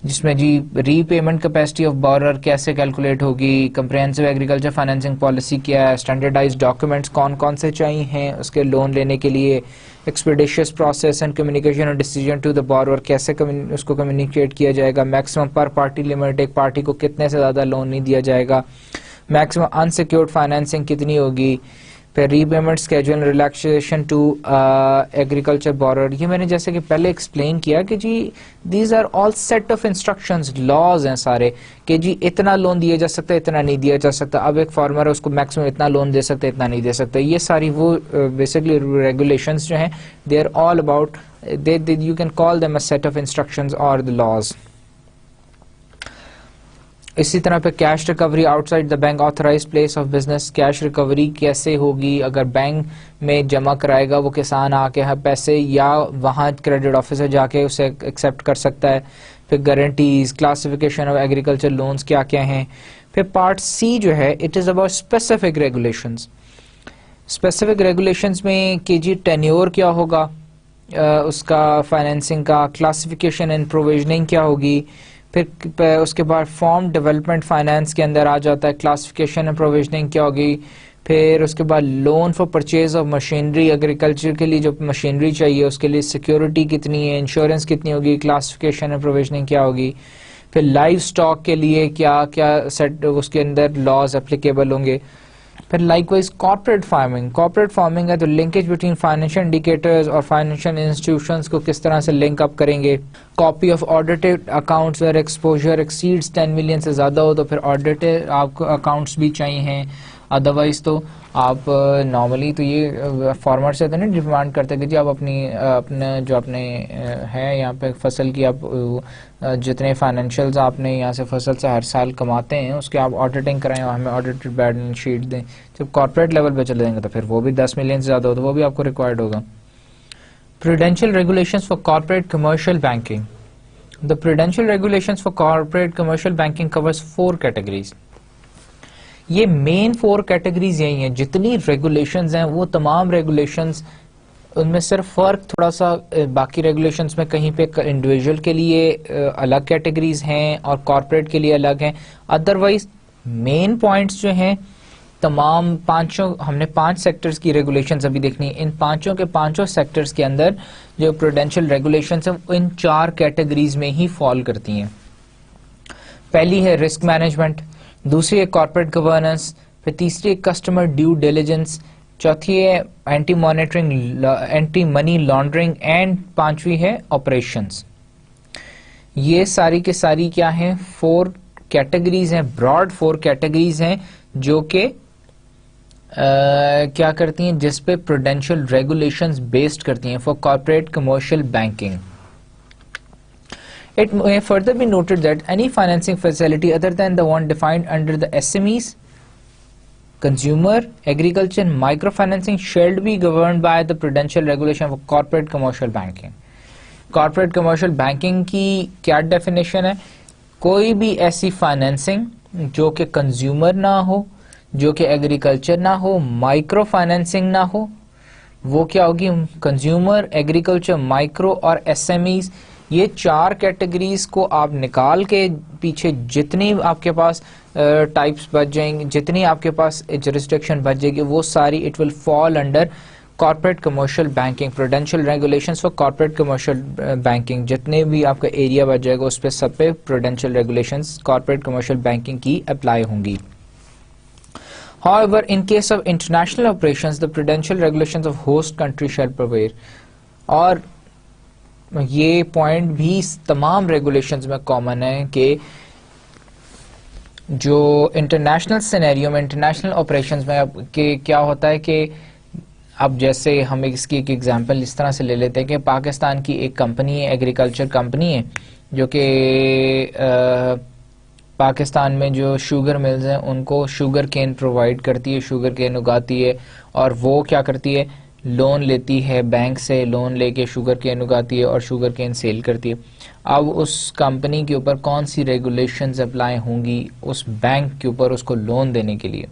S1: جس میں جی ری پیمنٹ کیپیسٹی آف بورر کیسے کیلکولیٹ ہوگی, کمپریہنسو ایگریکلچر فائنینسنگ پالیسی کیا ہے, اسٹینڈرڈائز ڈاکومنٹس کون کون سے چاہیے ہیں اس کے لون لینے کے لیے, ایکسپیڈیشیس پروسیس اینڈ کمیونیکیشن اور ڈیسیجن ٹو دا بورر کیسے اس کو کمیونیکیٹ کیا جائے گا, میکسیمم پر پارٹی لمٹ, ایک پارٹی کو کتنے سے زیادہ لون نہیں دیا جائے گا, میکسیمم انسیکیورڈ فائنینسنگ کتنی ہوگی, پھر repayment schedule relaxation to agriculture borrower. یہ میں نے جیسے کہ پہلے ایکسپلین کیا کہ جی these are all set of instructions, laws ہیں سارے کہ جی اتنا لون دیا جا سکتا ہے, اتنا نہیں دیا جا سکتا. اب ایک فارمر ہے اس کو میکسیمم اتنا لون دے سکتا ہے, اتنا نہیں دے سکتا. یہ ساری وہ بیسکلی ریگولیشنز جو ہیں they are all about, you can call them a set of instructions اور دا لاز. اسی طرح پہ cash recovery outside the bank authorise place of business. Cash recovery کیسے ہوگی, اگر بینک میں جمع کرائے گا وہ کسان آ کے پیسے, یا وہاں کریڈٹ آفیسر جا کے اسے ایکسیپٹ کر سکتا ہے. پھر guarantees, classification of agriculture loans کیا کیا ہیں. پھر پارٹ سی جو ہے it is about specific regulations. Specific regulations میں کہ جی ٹینیور کیا ہوگا اس کا فائنینسنگ کا, کلاسیفیکیشن اینڈ پروویژننگ کیا ہوگی. پھر اس کے بعد فارم ڈیولپمنٹ فائنانس کے اندر آ جاتا ہے کلاسیفیکیشن اینڈ پروویژننگ کیا ہوگی. پھر اس کے بعد loan for purchase of machinery, agriculture کے لیے جو مشینری چاہیے اس کے لیے سیکیورٹی کتنی ہے, انشورنس کتنی ہوگی, کلاسیفیکیشن اینڈ پروویژننگ کیا ہوگی. پھر لائف اسٹاک کے لیے کیا کیا سیٹ اس کے اندر لاز اپلیکیبل ہوں گے. پھر like wise corporate farming. Corporate farming ہے تو لنکیج بٹوین فائنینشیل انڈیکیٹرز اور فائنینشیل انسٹیٹیوشنز کو کس طرح سے لنک اپ کریں گے. Copy of audited accounts where exposure exceeds 10 million سے زیادہ ہو تو پھر آڈیٹڈ آپ کو اکاؤنٹس بھی چاہیے ہیں. ادروائز تو آپ نارملی تو یہ فارمر سے تو نہیں ڈیمانڈ کرتے کہ جی آپ اپنے جو اپنے ہے یہاں پہ فصل کی آپ جتنے فائنینشیلز آپ نے یہاں سے فصل سے ہر سال کماتے ہیں اس کے آپ آڈیٹنگ کرائیں اور ہمیں آڈیٹڈ بیلنس شیٹ دیں. جب کارپوریٹ لیول پہ چلے جائیں گے تو پھر وہ بھی 10 ملین سے زیادہ ہو تو وہ بھی آپ کو ریکوائرڈ ہوگا. Prudential regulations for corporate commercial banking. The prudential regulations for corporate commercial banking covers 4 categories. یہ مین 4 categories یہی ہیں. جتنی regulations ہیں وہ تمام regulations ان میں صرف فرق تھوڑا سا باقی ریگولیشنز میں کہیں پہ انڈیویجول کے لیے الگ کیٹیگریز ہیں اور کارپوریٹ کے لیے الگ ہیں. ادروائز مین پوائنٹس جو ہیں تمام ہم نے 5 سیکٹرز کی ریگولیشنز ابھی دیکھنی ہے. ان پانچوں کے پانچوں سیکٹرز کے اندر جو پروڈینشیل ریگولیشنز ہیں ان 4 کیٹیگریز میں ہی فال کرتی ہیں. پہلی ہے رسک مینجمنٹ, دوسری ہے کارپوریٹ گورننس, پھر تیسری ہے کسٹمر ڈیو ڈیلیجنس, چوتھی ہے اینٹی منی لانڈرنگ, اینڈ پانچویں ہے آپریشنز. یہ ساری کے ساری کیا ہیں؟ 4 کیٹیگریز ہیں, براڈ 4 کیٹیگریز ہیں جو کہ کیا کرتی ہیں, جس پہ پروڈینشیل ریگولیشنز بیسڈ کرتی ہیں for corporate commercial banking. It may further be noted that any financing facility other than the one defined under the SMEs, consumer, agriculture, microfinancing shall be governed by the prudential regulation of corporate commercial banking. Corporate commercial banking کی کیا definition ہے؟ کوئی بھی ایسی financing جو کہ consumer نہ ہو, جو کہ ایگریکلچر نہ ہو, مائکرو فائنینسنگ نہ ہو, وہ کیا ہوگی؟ کنزیومر, ایگریکلچر, مائکرو اور ایس ایم ایز. یہ 4 کیٹیگریز کو آپ نکال کے پیچھے جتنی آپ کے پاس ٹائپس بچ جائیں گے, جتنی آپ کے پاس جورسڈکشن بچ جائے گی, وہ ساری it will fall under corporate commercial banking, prudential regulations for corporate commercial banking. جتنے بھی آپ کا ایریا بچ جائے گا اس پہ سب پہ prudential regulations corporate commercial banking کی اپلائی ہوں گی. However, in case of international operations, the prudential regulations of host country shall prevail. اور یہ پوائنٹ بھی تمام ریگولیشنز میں کامن ہے کہ جو انٹرنیشنل سینیریو میں, انٹرنیشنل آپریشنز میں کہ کیا ہوتا ہے کہ اب جیسے ہم اس کی ایک ایگزامپل اس طرح سے لے لیتے ہیں کہ پاکستان کی ایک کمپنی ہے, ایگریکلچر کمپنی ہے, جو کہ پاکستان میں جو شوگر ملز ہیں ان کو شوگر کین پرووائڈ کرتی ہے, شوگر کین اگاتی ہے, اور وہ کیا کرتی ہے, لون لیتی ہے بینک سے, لون لے کے شوگر کین اگاتی ہے اور شوگر کین سیل کرتی ہے. اب اس کمپنی کے اوپر کون سی ریگولیشنز اپلائی ہوں گی اس بینک کے اوپر اس کو لون دینے کے لیے؟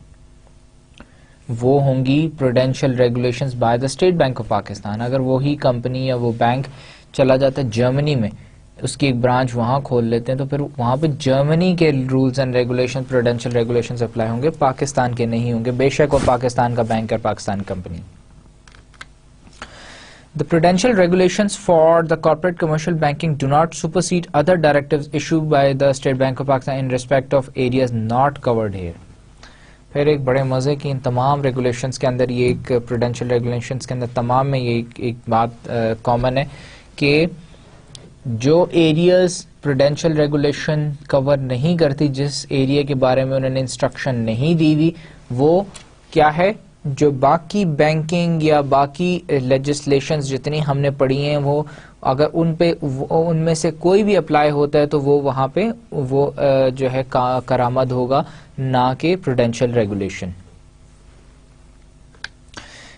S1: وہ ہوں گی prudential regulations by the state bank of Pakistan. اگر وہی کمپنی یا وہ بینک چلا جاتا ہے جرمنی میں, اس کی ایک برانچ وہاں کھول لیتے ہیں, تو پھر وہاں پہ جرمنی کے rules and regulation, prudential regulations apply ہوں گے, پاکستان کے نہیں ہوں گے, بے شک وہ پاکستان کا بینک اور Pakistan company. The prudential regulations for the corporate commercial banking do not supersede other directives issued by the State Bank of Pakistan in respect of areas not covered here. پھر ایک بڑے مزے کی ان تمام ریگولیشنز کے اندر, یہ ایک پروڈینشیل ریگولیشنز کے اندر تمام میں یہ ایک بات کامن ہے کہ جو ایریاز پروڈینشیل ریگولیشن کور نہیں کرتی, جس ایریا کے بارے میں انہوں نے انسٹرکشن نہیں دی ہوئی, وہ کیا ہے, جو باقی بینکنگ یا باقی لیجسلیشنز جتنی ہم نے پڑھی ہیں, وہ اگر ان میں سے کوئی بھی اپلائی ہوتا ہے تو وہ وہاں پہ وہ جو ہے کارآمد ہوگا, نہ کہ prudential regulation.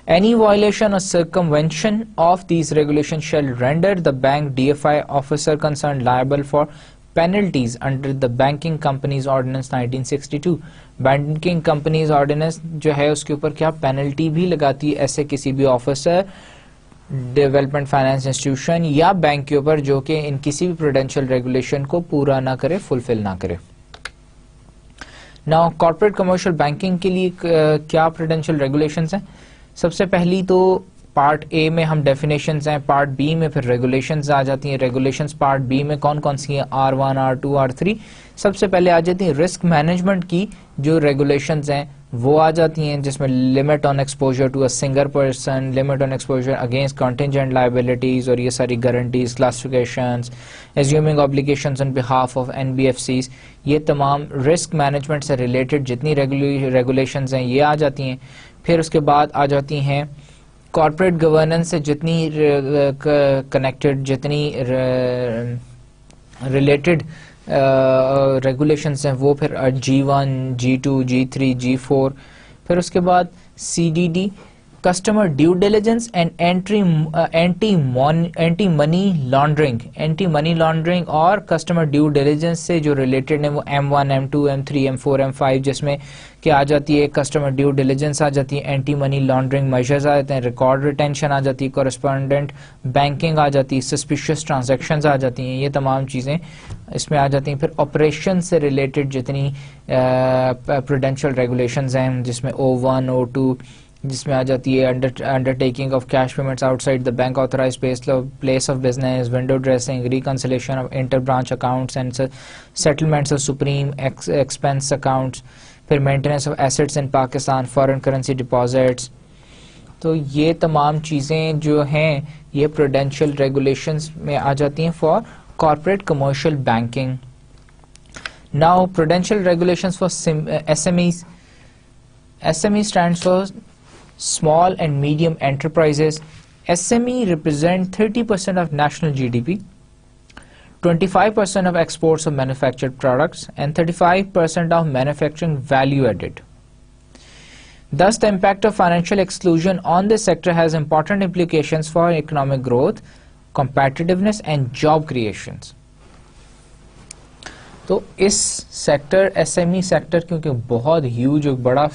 S1: Any violation or circumvention of these regulations shall render the bank DFI officer concerned liable for penalties under the Banking Companies Ordinance 1962. Banking companies ordinance جو ہے اس کے اوپر کیا پینلٹی بھی لگاتی ہے ایسے کسی بھی آفیسر, ڈیولپمنٹ فائنانس انسٹیٹیوشن یا بینک کے اوپر جو کہ ان کسی بھی پروڈینشیل ریگولیشن کو پورا نہ کرے, فلفل نہ کرے. ناؤ کارپوریٹ کمرشل بینکنگ کے لیے کیا پروڈینشیل ریگولیشنز ہیں؟ سب سے پہلی تو پارٹ اے میں ہم ڈیفینیشنز ہیں, پارٹ بی میں پھر ریگولیشنز آ جاتی ہیں. ریگولیشنز پارٹ بی میں کون کون سی ہیں؟ R1, R2, R3. سب سے پہلے آ جاتی ہیں رسک مینجمنٹ کی جو ریگولیشنز ہیں وہ آ جاتی ہیں, جس میں limit on exposure to a single person, limit on exposure against contingent liabilities, اور یہ ساری guarantees, classifications, assuming obligations on behalf of NBFCs. یہ تمام رسک مینجمنٹ سے ریلیٹڈ جتنی ریگولیشنز ہیں یہ آ جاتی ہیں. پھر اس کے بعد آ جاتی ہیں کارپوریٹ گورننس سے جتنی کنیکٹڈ, جتنی ریلیٹڈ ریگولیشنز ہیں وہ پھر G1, G2, G3, G4. پھر اس کے بعد CDD customer due diligence and anti-money laundering اور customer due diligence سے جو related ہیں وہ M1, M2, M3, M4, M5 جس میں کیا آ جاتی ہے customer due diligence آ جاتی ہے, anti money laundering measures آ جاتے ہیں, record retention آ جاتی ہے, correspondent banking آ جاتی ہے, suspicious transactions آ جاتی ہیں, یہ تمام چیزیں اس میں آ جاتی ہیں. پھر operation سے related جتنی prudential regulations ہیں جس میں O1, O2 جس میں آ جاتی ہے undertaking of cash payments outside the bank authorise place of business, window dressing, reconciliation of inter branch accounts and settlements of supreme expense accounts, پھر maintenance of assets in Pakistan, foreign currency deposits. تو یہ تمام چیزیں جو ہیں یہ prudential regulations میں آ جاتی ہیں for corporate commercial banking. Now prudential regulations for SMEs. SME stands for Small and Medium Enterprises. SME represent 30% of national GDP, 25% of exports of manufactured products, and 35% of manufacturing value added. Thus, the impact of financial exclusion on this sector has important implications for economic growth, competitiveness, and job creations. تو اس sector SME sector کیونکہ بہت huge ایک بڑا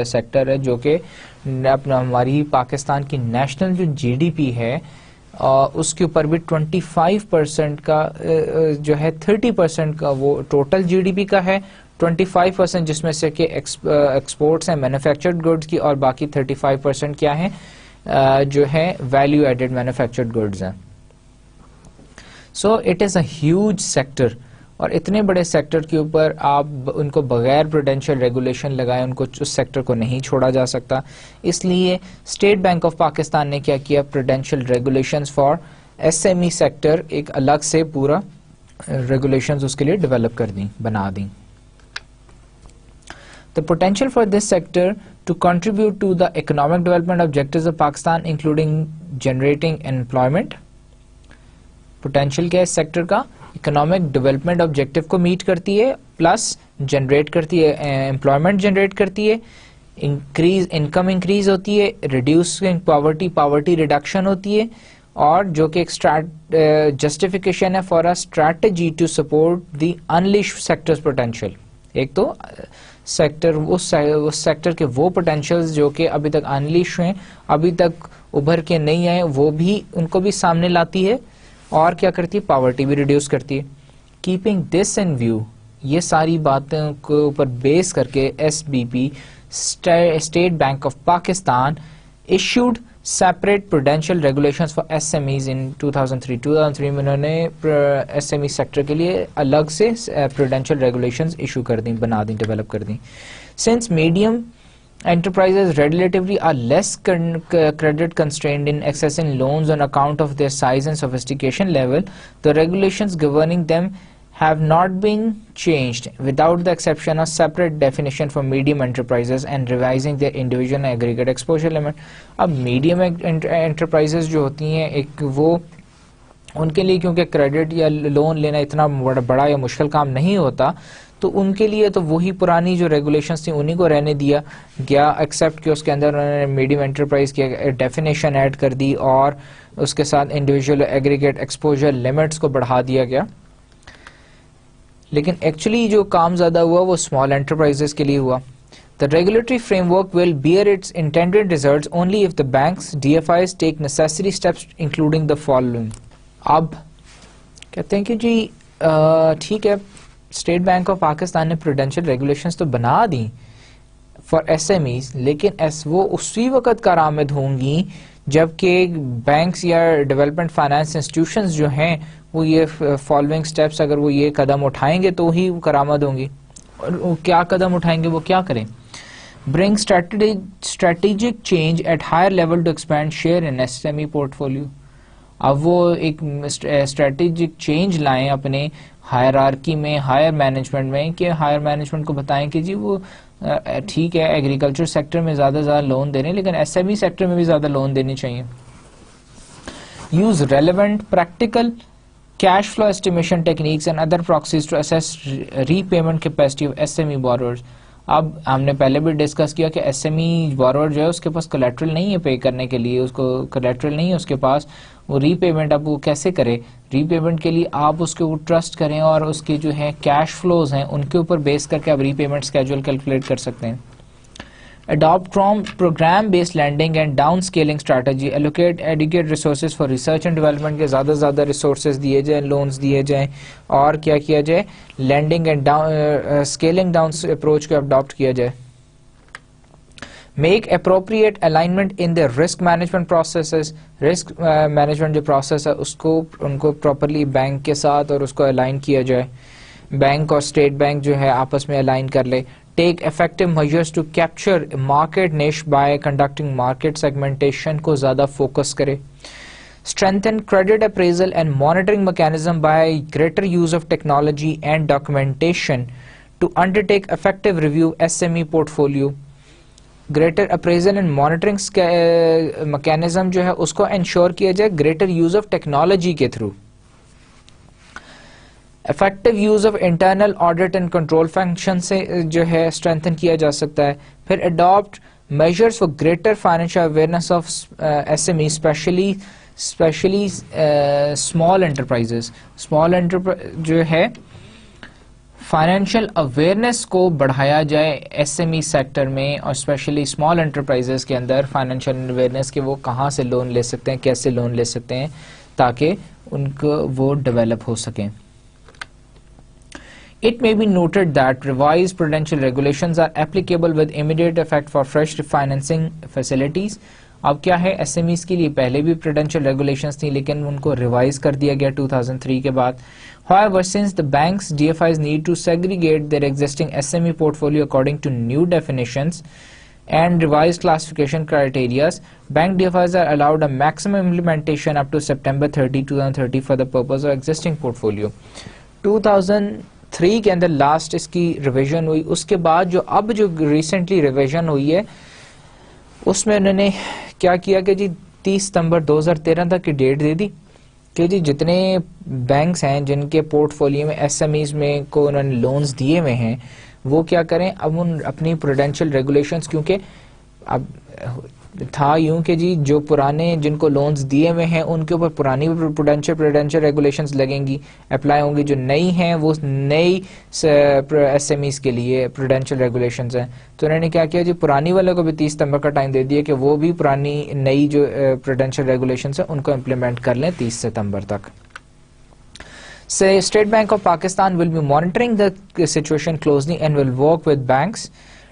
S1: sector ہے جو کہ اپنا ہماری پاکستان کی نیشنل جو GDP ہے اس کے اوپر بھی 25% کا جو ہے 30% کا وہ ٹوٹل GDP کا ہے, 25% جس میں سے کہ ایکسپورٹس ہیں مینوفیکچرڈ گڈس کی, اور باقی 35% کیا ہیں جو ہے ویلیو ایڈڈ مینوفیکچرڈ گڈز ہیں. So it is a huge sector, اور اتنے بڑے سیکٹر کے اوپر آپ ان کو بغیر پروڈینشیل ریگولیشن لگائے ان کو اس سیکٹر کو نہیں چھوڑا جا سکتا. اس لیے اسٹیٹ بینک آف پاکستان نے کیا کیا, prudential regulations for SME sector ایک الگ سے پورا ریگولیشنز اس کے لیے ڈیولپ کر دیں, بنا دیں. The potential for this sector to contribute to the economic development objectives of Pakistan including generating employment. Potential کیا ہے اس سیکٹر کا, اکنامک ڈیولپمنٹ آبجیکٹو کو میٹ کرتی ہے, پلس جنریٹ کرتی ہے امپلائمنٹ جنریٹ کرتی ہے, انکم انکریز ہوتی ہے, ریڈیوسنگ پاورٹی ریڈکشن ہوتی ہے, اور جو کہ ایک جسٹیفیکیشن ہے for a strategy to support the unleash sectors potential. ایک تو سیکٹر اس سیکٹر کے وہ پوٹینشیلز جو کہ ابھی تک انلیش ہیں, ابھی تک ابھر کے نہیں آئے, وہ بھی ان کو بھی سامنے لاتی ہے, اور کیا کرتی ہے پاورٹی بھی ریڈیوس کرتی ہے. کیپنگ دس ان ویو, یہ ساری باتوں کے اوپر بیس کر کے SBP state bank of Pakistan issued separate prudential regulations for SMEs ان 2003 میں انہوں نے SME سیکٹر کے لیے الگ سے پروڈینشیل ریگولیشنز ایشو کر دیں, بنا دیں, ڈیولپ کر دیں. Since medium enterprises relatively are less credit constrained in accessing loans on account of their size and sophistication level, the regulations governing them have not been changed without the exception of separate definition for medium enterprises and revising their individual and aggregate exposure limit. اب medium enterprises جو ہوتی ہیں ایک وہ ان کے لیے کیونکہ credit یا لون لینا اتنا بڑا یا مشکل کام نہیں ہوتا, تو ان کے لیے تو وہی پرانی جو ریگولیشنز تھیں انہی کو رہنے دیا گیا, ایکسیپٹ کہ اس کے اندر انہوں نے میڈیم انٹرپرائز کی ڈیفینیشن ایڈ کر دی اور اس کے ساتھ انڈیویجول ایگریگیٹ ایکسپوجر لمٹس کو بڑھا دیا گیا. لیکن ایکچولی جو کام زیادہ ہوا وہ اسمال انٹرپرائزز کے لیے ہوا. The regulatory framework will bear its intended results only if the banks, DFIs take necessary steps including the following. اب کہتے ہیں کہ جی ٹھیک ہے, اسٹیٹ بینک آف پاکستان نے پروڈینشیل ریگولیشنز تو بنا دیں فار SMEs, لیکن وہ اسی وقت کارآمد ہوں گی جبکہ بینکس یا ڈیولپمنٹ فائنانس انسٹیٹیوشنز جو ہیں وہ یہ فالوئنگ سٹیپس اگر وہ یہ قدم اٹھائیں گے تو ہی کارآمد ہوں گی. اور کیا قدم اٹھائیں گے, وہ کیا کریں؟ Bring strategic change at higher level to expand share in SME portfolio. اب وہ ایک اسٹریٹجک چینج لائیں اپنے ہائرارکی میں, ہائر مینجمنٹ میں, کہ ہائر مینجمنٹ کو بتائیں کہ جی وہ ٹھیک ہے ایگریکلچر سیکٹر میں زیادہ لون دے رہے ہیں لیکن SME سیکٹر میں بھی زیادہ لون دینی چاہیے. Use relevant practical cash flow estimation techniques and other proxies to assess repayment capacity of SME borrowers. اب ہم نے پہلے بھی ڈسکس کیا کہ ایس ایم ای بارور جو ہے اس کے پاس کولیٹرل نہیں ہے پے کرنے کے لیے, اس کو کولیٹرل نہیں ہے اس کے پاس, وہ ری پیمنٹ اب وہ کیسے کرے؟ ری پیمنٹ کے لیے آپ اس کے اوپر ٹرسٹ کریں اور اس کے جو ہے کیش فلوز ہیں ان کے اوپر بیس کر کے آپ ری پیمنٹ اسکیجول کیلکولیٹ کر سکتے ہیں. Adopt program-based lending and down-scaling strategy. Allocate adequate resources for research and development کے زیادہ سے زیادہ resources دیے جائیں, loans دیے جائیں, اور کیا کیا جائے, lending and scaling down approach کو adopt کیا جائے. Make appropriate alignment in the risk management processes. Risk management جو process ہے اس کو ان کو properly بینک کے ساتھ اور اس کو align کیا جائے. بینک اور اسٹیٹ بینک جو ہے آپس میں الائن کر لے. Take effective measures to capture market niche by conducting market segmentation کو زیادہ فوکس کرے. Strengthen credit appraisal and monitoring mechanism by greater use of technology and documentation to undertake effective review S M E portfolio. Greater appraisal and monitoring mechanism جو ہے اس کو ensure کیا جائے greater use of technology کے through. Effective use of internal audit and control function سے جو ہے اسٹرینتھن کیا جا سکتا ہے. پھر adopt measures for greater financial awareness of S M E especially small enterprises. Small جو ہے فائنینشیل اویئرنیس کو بڑھایا جائے ایس ایم ای سیکٹر میں, اور اسپیشلی اسمال انٹرپرائزز کے اندر فائنینشیل اویئرنیس کہ وہ کہاں سے لون لے سکتے ہیں, کیسے لون لے سکتے ہیں, تاکہ ان کو وہ ڈیولپ ہو سکیں. It may be noted that revised prudential regulations are applicable with immediate effect for fresh refinancing facilities. اب کیا ہے, ایس ایم ایز کے لیے پہلے بھی prudential regulations تھیں لیکن ان کو ریوائز کر دیا گیا 2003 کے بعد. However, since the banks DFIs need to segregate their existing SME portfolio according to new definitions and revised classification criteria, bank DFIs are allowed a maximum implementation up to September 30, 2030 for the purpose of existing portfolio. 2003 کے اندر last اس کی revision ہوئی. اس کے بعد جو اب جو recently revision ہوئی ہے اس میں انہوں نے کیا کیا کہ جی 30 ستمبر 2013 تک کی ڈیٹ دے دی کہ جی جتنے بینکس ہیں جن کے پورٹ فولیو میں ایس ایم ایز میں کو انہوں نے لونز دیے ہوئے ہیں وہ کیا کریں, اب ان اپنی پروڈینشیل ریگولیشنز, کیونکہ اب تھا یوں کہ جی جو پرانے جن کو لونز دیے ہوئے ہیں ان کے اوپر پرانی پروڈینشیل ریگولیشنز لگیں گی, اپلائی ہوں گی. جو نئی ہیں وہ نئی ایس ایم ایز کے لیے پروڈینشیل ریگولیشنز ہیں. تو انہوں نے کیا کیا جی پرانی والے کو بھی 30 ستمبر کا ٹائم دے دیا کہ وہ بھی پرانی نئی جو پروڈینشیل ریگولیشنز ہیں ان کو امپلیمنٹ کر لیں 30 ستمبر تک. State Bank of Pakistan will be monitoring the situation closely and will work with banks,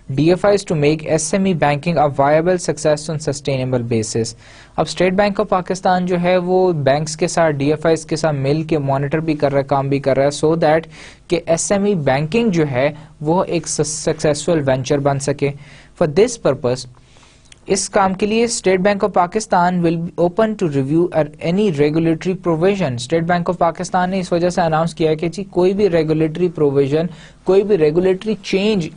S1: DFIs to make SME banking a viable success on sustainable basis. اب اسٹیٹ بینک آف پاکستان جو ہے وہ banks کے ساتھ D F Is کے ساتھ مل کے مانیٹر بھی کر رہا ہے, کام بھی کر رہا ہے, سو دیٹ کہ ایس ایم ای بینکنگ جو ہے وہ ایک سکسیسفل وینچر بن سکے. فار دس پرپز اس کام کے لیے state bank of Pakistan will be open to review any regulatory provision. State bank of Pakistan نے اس وجہ سے اناؤنس کیا ہے کہ جی کوئی بھی ریگولیٹری پروویژن, کوئی بھی ریگولیٹری چینج,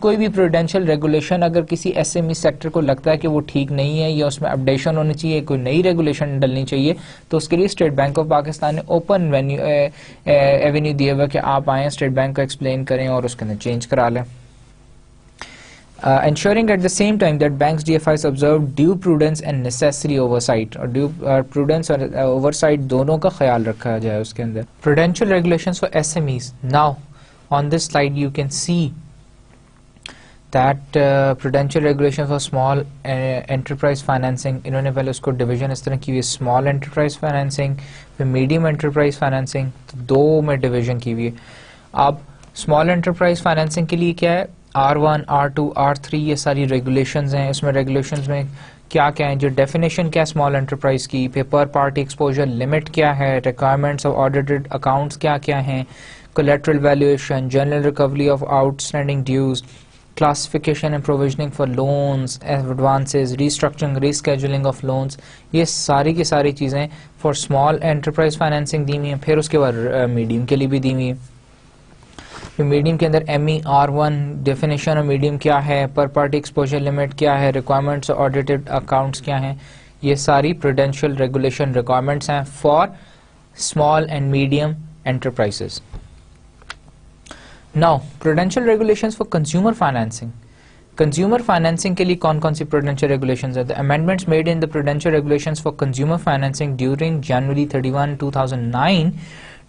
S1: کوئی بھی پروڈینشیل ریگولیشن اگر کسی ایس ایم ای سیکٹر کو لگتا ہے کہ وہ ٹھیک نہیں ہے یا اس میں اپڈیشن ہونی چاہیے, کوئی نئی ریگولیشن ڈلنی چاہیے, تو اس کے لیے اسٹیٹ بینک آف پاکستان نے اوپن ایونیو دیا ہوا کہ آپ آئیں اسٹیٹ بینک کو ایکسپلین کریں اور اس کے اندر چینج کرا لیں. Ensuring at the same time that banks DFIs observe due prudence and necessary oversight, اور due prudence اور oversight دونوں کا خیال رکھا جائے اس کے اندر. Prudential regulations for SMEs. Now on this slide you can see that prudential regulations for small enterprise financing, انہوں نے پہلے اس کو ڈویژن اس طرح کی ہوئی, small enterprise financing پھر medium enterprise financing, تو دو میں ڈویژن کی ہوئی ہے. اب small enterprise financing کے لیے کیا ہے, R1, R2, R3 یہ ساری ریگولیشنز ہیں. اس میں ریگولیشنز میں کیا کیا ہیں, جو ڈیفینیشن کیا ہے اسمال انٹرپرائز کی, پر پارٹی ایکسپوجر لمٹ کیا ہے, ریکوائرمنٹس آف آڈیٹڈ اکاؤنٹس کیا کیا ہیں, collateral valuation, general recovery of outstanding dues, classification and provisioning for loans, advances, restructuring, rescheduling of loans, یہ ساری کی ساری چیزیں فار اسمال انٹرپرائز فائنینسنگ دی ہوئی ہیں. پھر اس کے بعد میڈیم کے لیے بھی دی ہوئی ہیں. میڈیم کے اندر ایم ای R1 ڈیفینیشن اور میڈیم کیا ہے, پر پارٹی ایکسپوجر لمٹ کیا ہے, ریکوائرمنٹس آڈیٹڈ اکاؤنٹس کیا ہیں, یہ ساری پروڈینشیل ریگولیشن ریکوائرمنٹس ہیں for small and medium enterprises. Now, prudential regulations for consumer financing. Consumer financing کے لیے کون کون سی prudential regulations ہیں؟ The amendments made in the prudential regulations for consumer financing during January 31, 2009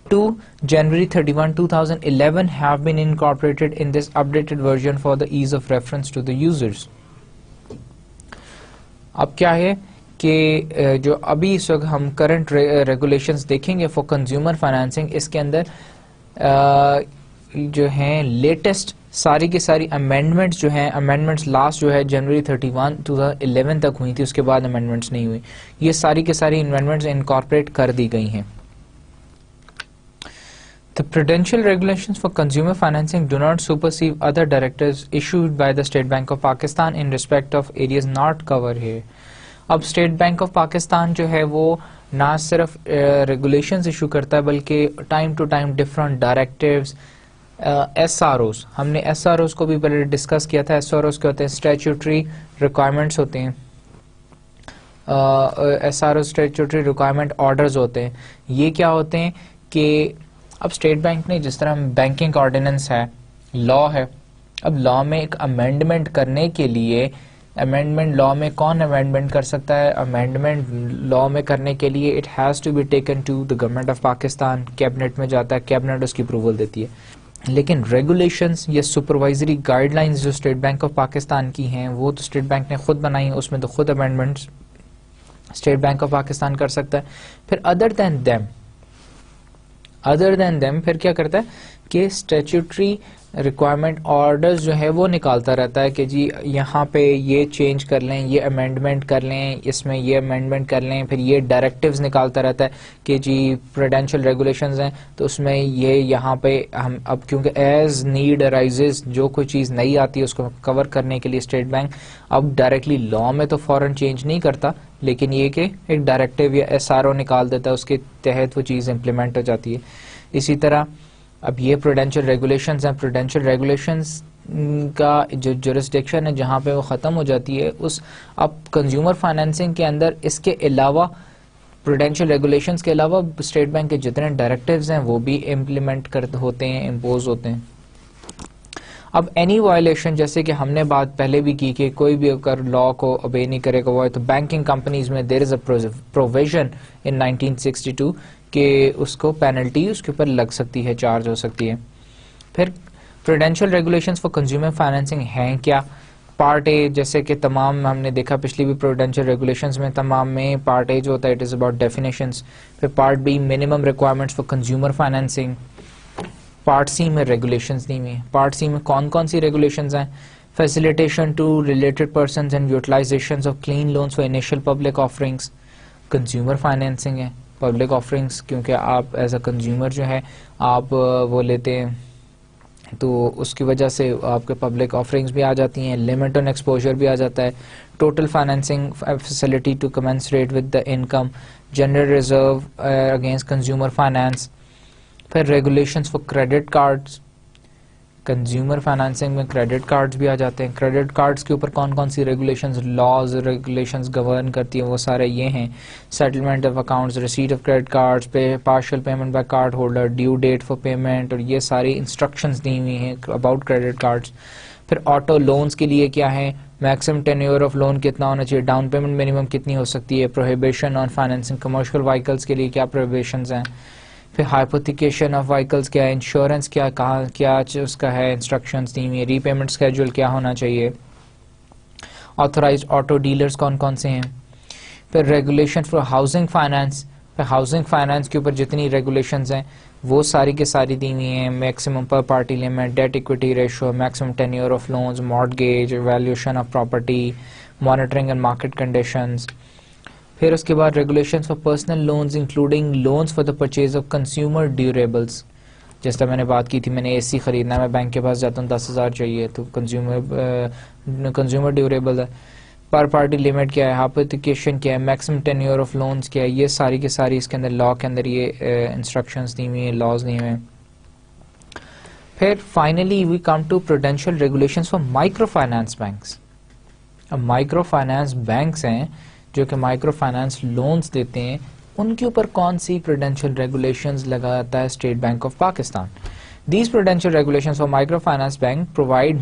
S1: to January 31, 2011 have been incorporated in this updated version for the ease of reference to the users. اب کیا ہے کہ جو ابھی اس وقت ہم current regulations دیکھیں گے فار کنزیومر فائنینسنگ، اس کے اندر جو ہیں لیٹسٹ ساری کی ساری امینڈمنٹس جو ہیں، امینڈمنٹس لاسٹ جو ہے جنوری 31 2011 تک ہوئی تھی، اس کے بعد امینڈمنٹس نہیں ہوئی، یہ ساری کی ساری امینڈمنٹس انکارپوریٹ کر دی گئی ہیں. The prudential regulations for consumer financing do not supersede other directives issued by the State Bank of Pakistan in respect of areas not covered here. اب اسٹیٹ بینک آف پاکستان جو ہے وہ نہ صرف ریگولیشنز ایشو کرتا ہے بلکہ time to time different directives, S R Os, ہم نے ایس آر اوز کو بھی پہلے ڈسکس کیا تھا. ایس آر اوز کیا ہوتے ہیں؟ اسٹیچوٹری ریکوائرمنٹس ہوتے ہیں، S R O statutory requirement orders ہوتے ہیں. یہ کیا ہوتے ہیں کہ اب اسٹیٹ بینک نے جس طرح بینکنگ آرڈیننس ہے، لا ہے، اب لا میں ایک امینڈمنٹ کرنے کے لیے، امینڈمنٹ لا میں کون امینڈمنٹ کر سکتا ہے؟ امینڈمنٹ لا میں کرنے کے لیے it has to be taken to the government of Pakistan, cabinet میں جاتا ہے، کیبنٹ اس کی اپروول دیتی ہے. لیکن ریگولیشنز یا سپروائزری گائیڈ لائنز جو اسٹیٹ بینک آف پاکستان کی ہیں وہ تو اسٹیٹ بینک نے خود بنائی ہیں، اس میں تو خود amendments state bank of Pakistan کر سکتا ہے. پھر ادر دین دیم پھر کیا کرتا ہے کہ اسٹیچوٹری ریکوائرمنٹ آرڈرز جو ہے وہ نکالتا رہتا ہے کہ جی یہاں پہ یہ چینج کر لیں، یہ امینڈمنٹ کر لیں، اس میں یہ امینڈمنٹ کر لیں. پھر یہ ڈائریکٹیوز نکالتا رہتا ہے کہ جی پروڈینشیل ریگولیشنز ہیں تو اس میں یہ یہاں پہ ہم اب کیونکہ ایز نیڈ ارائزز جو کوئی چیز نئی آتی ہے اس کو کور کرنے کے لیے اسٹیٹ بینک اب ڈائریکٹلی لا میں تو فوراً چینج نہیں کرتا، لیکن یہ کہ ایک ڈائریکٹیو یا ایس آر او نکال دیتا ہے، اس کے تحت وہ چیز امپلیمنٹ ہو جاتی ہے. اسی طرح اب یہ پروڈینشیل ریگولیشنز ہیں، پروڈینشیل ریگولیشنز کا جو جورسڈکشن ہے جہاں پہ وہ ختم ہو جاتی ہے، اس اب کنزیومر فائنینسنگ کے اندر اس کے علاوہ پروڈینشیل ریگولیشنز کے علاوہ اسٹیٹ بینک کے جتنے ڈائریکٹیوز ہیں وہ بھی امپلیمنٹ ہوتے ہیں، امپوز ہوتے ہیں. اب اینی وائلیشن، جیسے کہ ہم نے بات پہلے بھی کی کہ کوئی بھی اگر لا کو اوبے نہیں کرے گا وہ تو بینکنگ کمپنیز میں دیر از اے پروویژن ان 1962 کہ اس کو پینلٹی اس کے اوپر لگ سکتی ہے، چارج ہو سکتی ہے. پھر prudential regulations for consumer financing ہیں کیا؟ پارٹ اے، جیسے کہ تمام ہم نے دیکھا پچھلی بھی پروڈینشیل ریگولیشنز میں تمام میں پارٹ اے جو ہوتا ہے اٹ از اباؤٹ ڈیفینیشنز. پھر part B minimum requirements for consumer financing. Part C میں ریگولیشنز نہیں ہوئی. پارٹ سی میں کون کون سی ریگولیشنز ہیں؟ Facilitation to related persons and utilization of clean loans for initial public offerings. Consumer financing ہے، پبلک آفرنگس، کیونکہ آپ ایز اے کنزیومر جو ہے آپ وہ لیتے ہیں تو اس کی وجہ سے آپ کے پبلک آفرنگس بھی آ جاتی ہیں، لمٹ آن ایکسپوجر بھی آ جاتا ہے. Total financing facility to commensurate with the income, general reserve against consumer finance. پھر regulations for credit cards, consumer financing میں کریڈٹ کارڈز بھی آ جاتے ہیں. کریڈٹ کارڈز کے اوپر کون کون سی ریگولیشنز، لاز ریگولیشنز گورن کرتی ہیں وہ سارے یہ ہیں: settlement of accounts, reset of credit cards, partial payment by card holder, due date for payment, اور یہ ساری انسٹرکشنز دی ہوئی ہیں اباؤٹ کریڈٹ کارڈز. پھر آٹو لونز کے لیے کیا ہے؟ میکسیمم ٹینیور آف لون کتنا ہونا چاہیے، ڈاؤن پیمنٹ منیمم کتنی ہو سکتی ہے. پروہیبیشن آن فائنینسنگ کمرشل وہیکلز کے لیے کیا پروہیبیشنز ہیں. پھر ہائپوتھیکیشن آف وہیکلز کیا ہے، انشورنس کیا، کہاں کیا اس کا ہے، انسٹرکشنز دی ہوئی ہیں. ری پیمنٹ اسکیجول کیا ہونا چاہیے. آتھورائزڈ آٹو ڈیلرز کون کون سے ہیں. پھر ریگولیشن فار ہاؤسنگ فائنانس، پھر ہاؤسنگ فائنانس کے اوپر جتنی ریگولیشنز ہیں وہ ساری کے ساری دی ہوئی ہیں. Maximum per party limit, debt equity ratio, maximum tenure of loans, mortgage, valuation of property, monitoring and market conditions. پھر اس کے بعد regulations for personal loans including loans for the purchase of consumer durables. جس طرح میں نے بات کی تھی، میں نے اے سی خریدنا ہے، میں بینک کے پاس جاتا ہوں 10,000 چاہیے تو کنزیومر ڈیوریبل ہے. پر پارٹی لمٹ کیا ہے، ہائپوتھیکیشن کیا ہے، میکسیمم ٹینیور آف لونز کیا ہے، یہ ساری کی ساری اس کے اندر لا کے اندر یہ انسٹرکشنز دی ہوئی ہیں، لاز دی ہوئے ہیں. پھر finally we come to prudential regulations for microfinance banks. اب مائکرو فائنانس بینکس ہیں جو کہ مائکرو فائنانس لونز دیتے ہیں، ان کے اوپر کون سی پروڈینشیل ریگولیشنز لگاتا ہے state bank of Pakistan. These prudential regulations for microfinance bank provide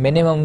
S1: minimum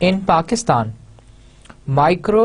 S1: In Pakistan, micro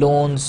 S1: loans.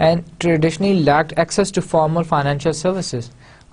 S1: And traditionally lacked access to formal financial services.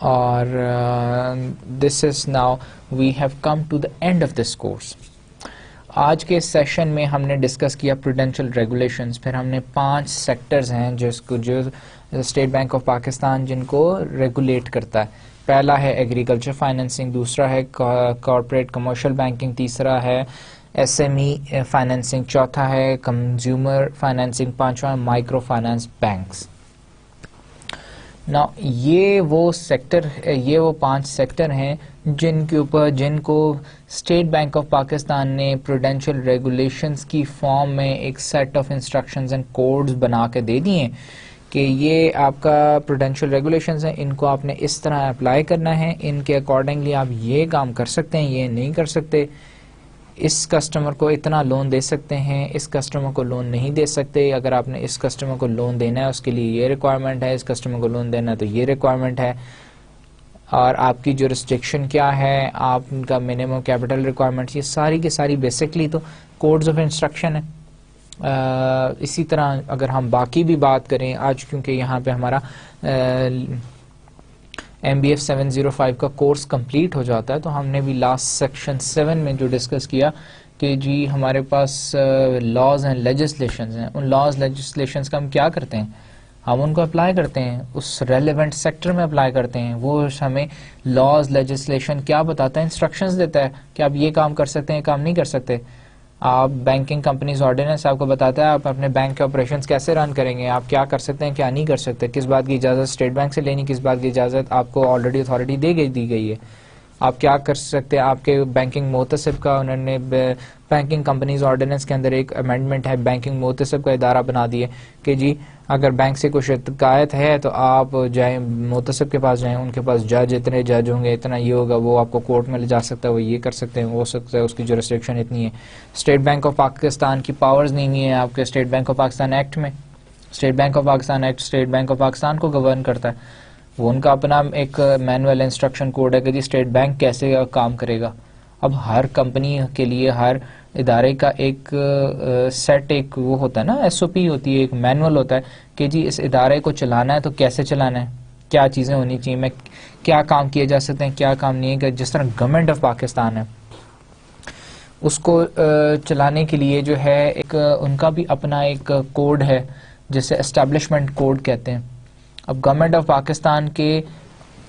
S1: اور this is now we have come to the end of this course. آج کے session میں ہم نے discuss کیا prudential regulations, پھر ہم نے 5 سیکٹرز ہیں جو اسٹیٹ بینک آف پاکستان جن کو ریگولیٹ کرتا ہے. پہلا ہے ایگریکلچر فائنینسنگ, دوسرا ہے کارپوریٹ کمرشل بینکنگ, تیسرا ہے ایس ایم ای فائنینسنگ, چوتھا ہے کنزیومر فائنینسنگ, پانچواں مائکرو فائنانس بینکس. نا یہ وہ 5 سیکٹر ہیں جن کو اسٹیٹ بینک آف پاکستان نے پروڈینشیل ریگولیشنز کی فارم میں ایک set of instructions and codes بنا کے دے دیے ہیں کہ یہ آپ کا پروڈینشیل ریگولیشنز ہیں, ان کو آپ نے اس طرح اپلائی کرنا ہے, ان کے اکارڈنگلی آپ یہ کام کر سکتے ہیں, یہ نہیں کر سکتے. اس کسٹمر کو اتنا لون دے سکتے ہیں, اس کسٹمر کو لون نہیں دے سکتے. اگر آپ نے اس کسٹمر کو لون دینا ہے اس کے لیے یہ ریکوائرمنٹ ہے, اس کسٹمر کو لون دینا ہے تو یہ ریکوائرمنٹ ہے, اور آپ کی جو ریسٹرکشن کیا ہے, آپ کا منیمم کیپٹل ریکوائرمنٹ, یہ ساری کی ساری بیسکلی تو کوڈز آف انسٹرکشن ہے. اسی طرح اگر ہم باقی بھی بات کریں, آج کیونکہ یہاں پہ ہمارا ایم بی ایف 705 کا کورس کمپلیٹ ہو جاتا ہے, تو ہم نے بھی لاسٹ سیکشن 7 میں جو ڈسکس کیا کہ جی ہمارے پاس لاز اینڈ لیجسلیشنز ہیں, ان لاز لیجسلیشنز کا ہم کیا کرتے ہیں, ہم ان کو اپلائی کرتے ہیں, اس ریلیونٹ سیکٹر میں اپلائی کرتے ہیں. وہ ہمیں لاز لیجسلیشن کیا بتاتا ہے, انسٹرکشنز دیتا ہے کہ آپ یہ کام کر سکتے ہیں, کام نہیں کر سکتے. آپ بینکنگ کمپنیز آرڈیننس آپ کو بتاتا ہے آپ اپنے بینک کے آپریشنز کیسے رن کریں گے, آپ کیا کر سکتے ہیں, کیا نہیں کر سکتے, کس بات کی اجازت اسٹیٹ بینک سے لینی, کس بات کی اجازت آپ کو آلریڈی اتھارٹی دی گئی ہے, آپ کیا کر سکتے ہیں. آپ کے بینکنگ محتسب کا انہوں نے بینکنگ کمپنیز آرڈیننس کے اندر ایک امینڈمنٹ ہے, بینکنگ محتسب کا ادارہ بنا دیے کہ جی اگر بینک سے کوئی شکایت ہے تو آپ جائیں محتسب کے پاس جائیں, ان کے پاس جج, اتنے جج ہوں گے, اتنا یہ ہوگا, وہ آپ کو کورٹ میں لے جا سکتا ہے, وہ یہ کر سکتے ہیں, وہ ہو سکتا ہے, اس کی جو ریسٹرکشن اتنی ہے. اسٹیٹ بینک آف پاکستان کی پاورز نہیں ہے آپ کے State bank of Pakistan Act میں. State bank of Pakistan Act State bank of Pakistan کو گورن کرتا ہے, وہ ان کا اپنا ایک مینول انسٹرکشن کوڈ ہے کہ جی اسٹیٹ بینک کیسے کام کرے گا. اب ہر کمپنی کے لیے, ہر ادارے کا ایک سیٹ, ایک وہ ہوتا ہے نا, ایس او پی ہوتی ہے, ایک مینول ہوتا ہے کہ جی اس ادارے کو چلانا ہے تو کیسے چلانا ہے, کیا چیزیں ہونی چاہیے, میں کیا کام کیے جا سکتے ہیں, کیا کام نہیں ہے. جس طرح گورنمنٹ آف پاکستان ہے اس کو چلانے کے لیے جو ہے ایک ان کا بھی اپنا ایک کوڈ ہے جسے اسٹیبلشمنٹ کوڈ کہتے ہیں. اب گورنمنٹ آف پاکستان کے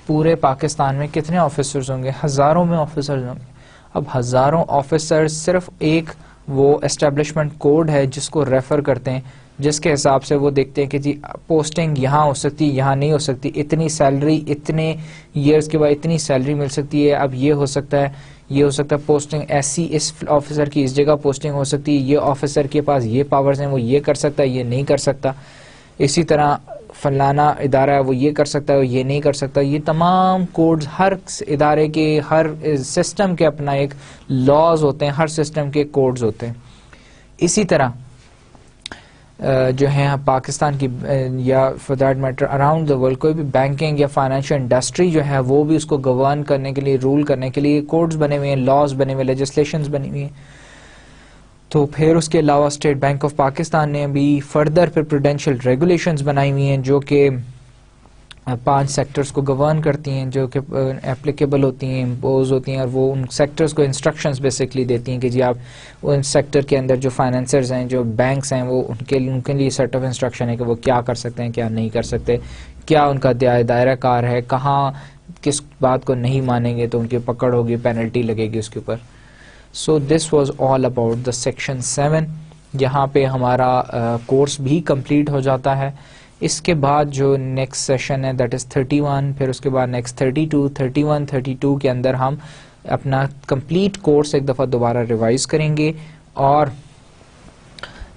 S1: پورے پاکستان میں کتنے آفیسرز ہوں گے, ہزاروں میں آفیسرز ہوں گے. اب ہزاروں آفیسرز صرف ایک وہ اسٹیبلشمنٹ کوڈ ہے جس کو ریفر کرتے ہیں, جس کے حساب سے وہ دیکھتے ہیں کہ جی پوسٹنگ یہاں ہو سکتی, یہاں نہیں ہو سکتی, اتنی سیلری اتنے ایئرس کے بعد اتنی سیلری مل سکتی ہے, اب یہ ہو سکتا ہے, یہ ہو سکتا ہے پوسٹنگ ایسی, اس آفیسر کی اس جگہ پوسٹنگ ہو سکتی ہے, یہ آفیسر کے پاس یہ پاورز ہیں, وہ یہ کر سکتا ہے, یہ نہیں کر سکتا. اسی طرح فلانا ادارہ ہے وہ یہ کر سکتا ہے, وہ یہ نہیں کر سکتا. یہ تمام کوڈز ہر ادارے کے, ہر سسٹم کے اپنا ایک لاز ہوتے ہیں, ہر سسٹم کے کوڈز ہوتے ہیں. اسی طرح جو ہے پاکستان کی یا for that matter around the world کوئی بھی بینکنگ یا فائنینشیل انڈسٹری جو ہے وہ بھی اس کو گورن کرنے کے لیے, رول کرنے کے لیے کوڈز بنے ہوئے ہیں, لاز بنے ہوئے, لیجسلیشنز بنی ہوئی ہیں. تو پھر اس کے علاوہ اسٹیٹ بینک آف پاکستان نے بھی فردر پھر پروڈینشیل ریگولیشنز بنائی ہوئی ہیں جو کہ 5 سیکٹرز کو گورن کرتی ہیں, جو کہ اپلیکیبل ہوتی ہیں, امپوز ہوتی ہیں, اور وہ ان سیکٹرز کو انسٹرکشنز بیسکلی دیتی ہیں کہ جی آپ ان سیکٹر کے اندر جو فائنینسرز ہیں, جو بینکس ہیں, وہ ان کے لیے سیٹ آف انسٹرکشن ہے کہ وہ کیا کر سکتے ہیں, کیا نہیں کر سکتے, کیا ان کا دائرہ کار ہے, کہاں کس بات کو نہیں مانیں گے تو ان کی پکڑ ہوگی, پینلٹی لگے گی اس کے اوپر. So this was all about the section 7. یہاں پہ ہمارا کورس بھی کمپلیٹ ہو جاتا ہے. اس کے بعد جو نیکسٹ سیشن ہے دیٹ از 31, پھر اس کے بعد نیکسٹ 32, 31, 32 کے اندر ہم اپنا کمپلیٹ کورس ایک دفعہ دوبارہ ریوائز کریں گے, اور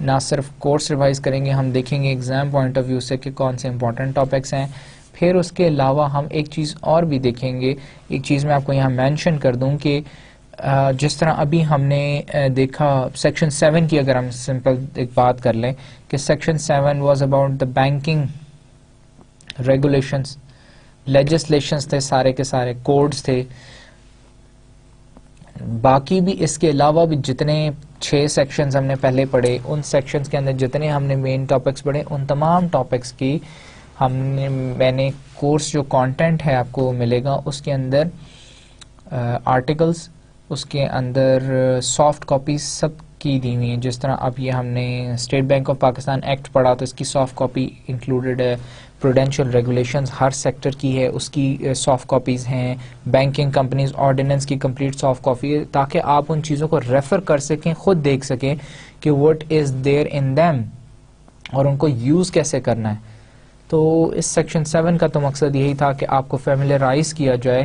S1: نہ صرف کورس ریوائز کریں گے, ہم دیکھیں گے ایگزام پوائنٹ آف ویو سے کہ کون سے امپورٹنٹ ٹاپکس ہیں. پھر اس کے علاوہ ہم ایک چیز اور بھی دیکھیں گے, ایک چیز میں آپ کو یہاں مینشن کر دوں کہ جس طرح ابھی ہم نے دیکھا سیکشن 7 کی, اگر ہم سمپل ایک بات کر لیں کہ section 7 was about the banking regulations, legislations تھے, سارے کے سارے کوڈز تھے. باقی بھی اس کے علاوہ بھی جتنے 6 سیکشنز ہم نے پہلے پڑھے, ان سیکشنز کے اندر جتنے ہم نے مین ٹاپکس پڑھے, ان تمام ٹاپکس کی میں نے کورس جو کانٹینٹ ہے آپ کو ملے گا اس کے اندر آرٹیکلس، اس کے اندر سافٹ کاپیز سب کی دی ہوئی ہیں. جس طرح اب یہ ہم نے state bank of Pakistan act پڑھا تو اس کی سافٹ کاپی انکلوڈیڈ ہے. پروڈینشیل ریگولیشنز ہر سیکٹر کی ہے، اس کی سافٹ کاپیز ہیں. بینکنگ کمپنیز آرڈیننس کی کمپلیٹ سافٹ کاپی ہے، تاکہ آپ ان چیزوں کو ریفر کر سکیں، خود دیکھ سکیں کہ what is there in them اور ان کو یوز کیسے کرنا ہے. تو اس سیکشن 7 کا تو مقصد یہی تھا کہ آپ کو فیملیرائز کیا جائے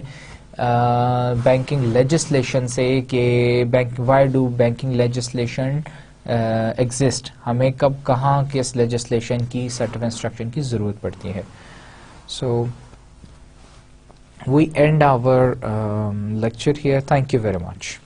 S1: بینکنگ لیجسلیشن سے، کہ why do banking legislation exist, ہمیں کب کہاں کس لیجسلیشن کی سیٹ آف انسٹرکشن کی ضرورت پڑتی ہے. So we end our lecture here. Thank you very much.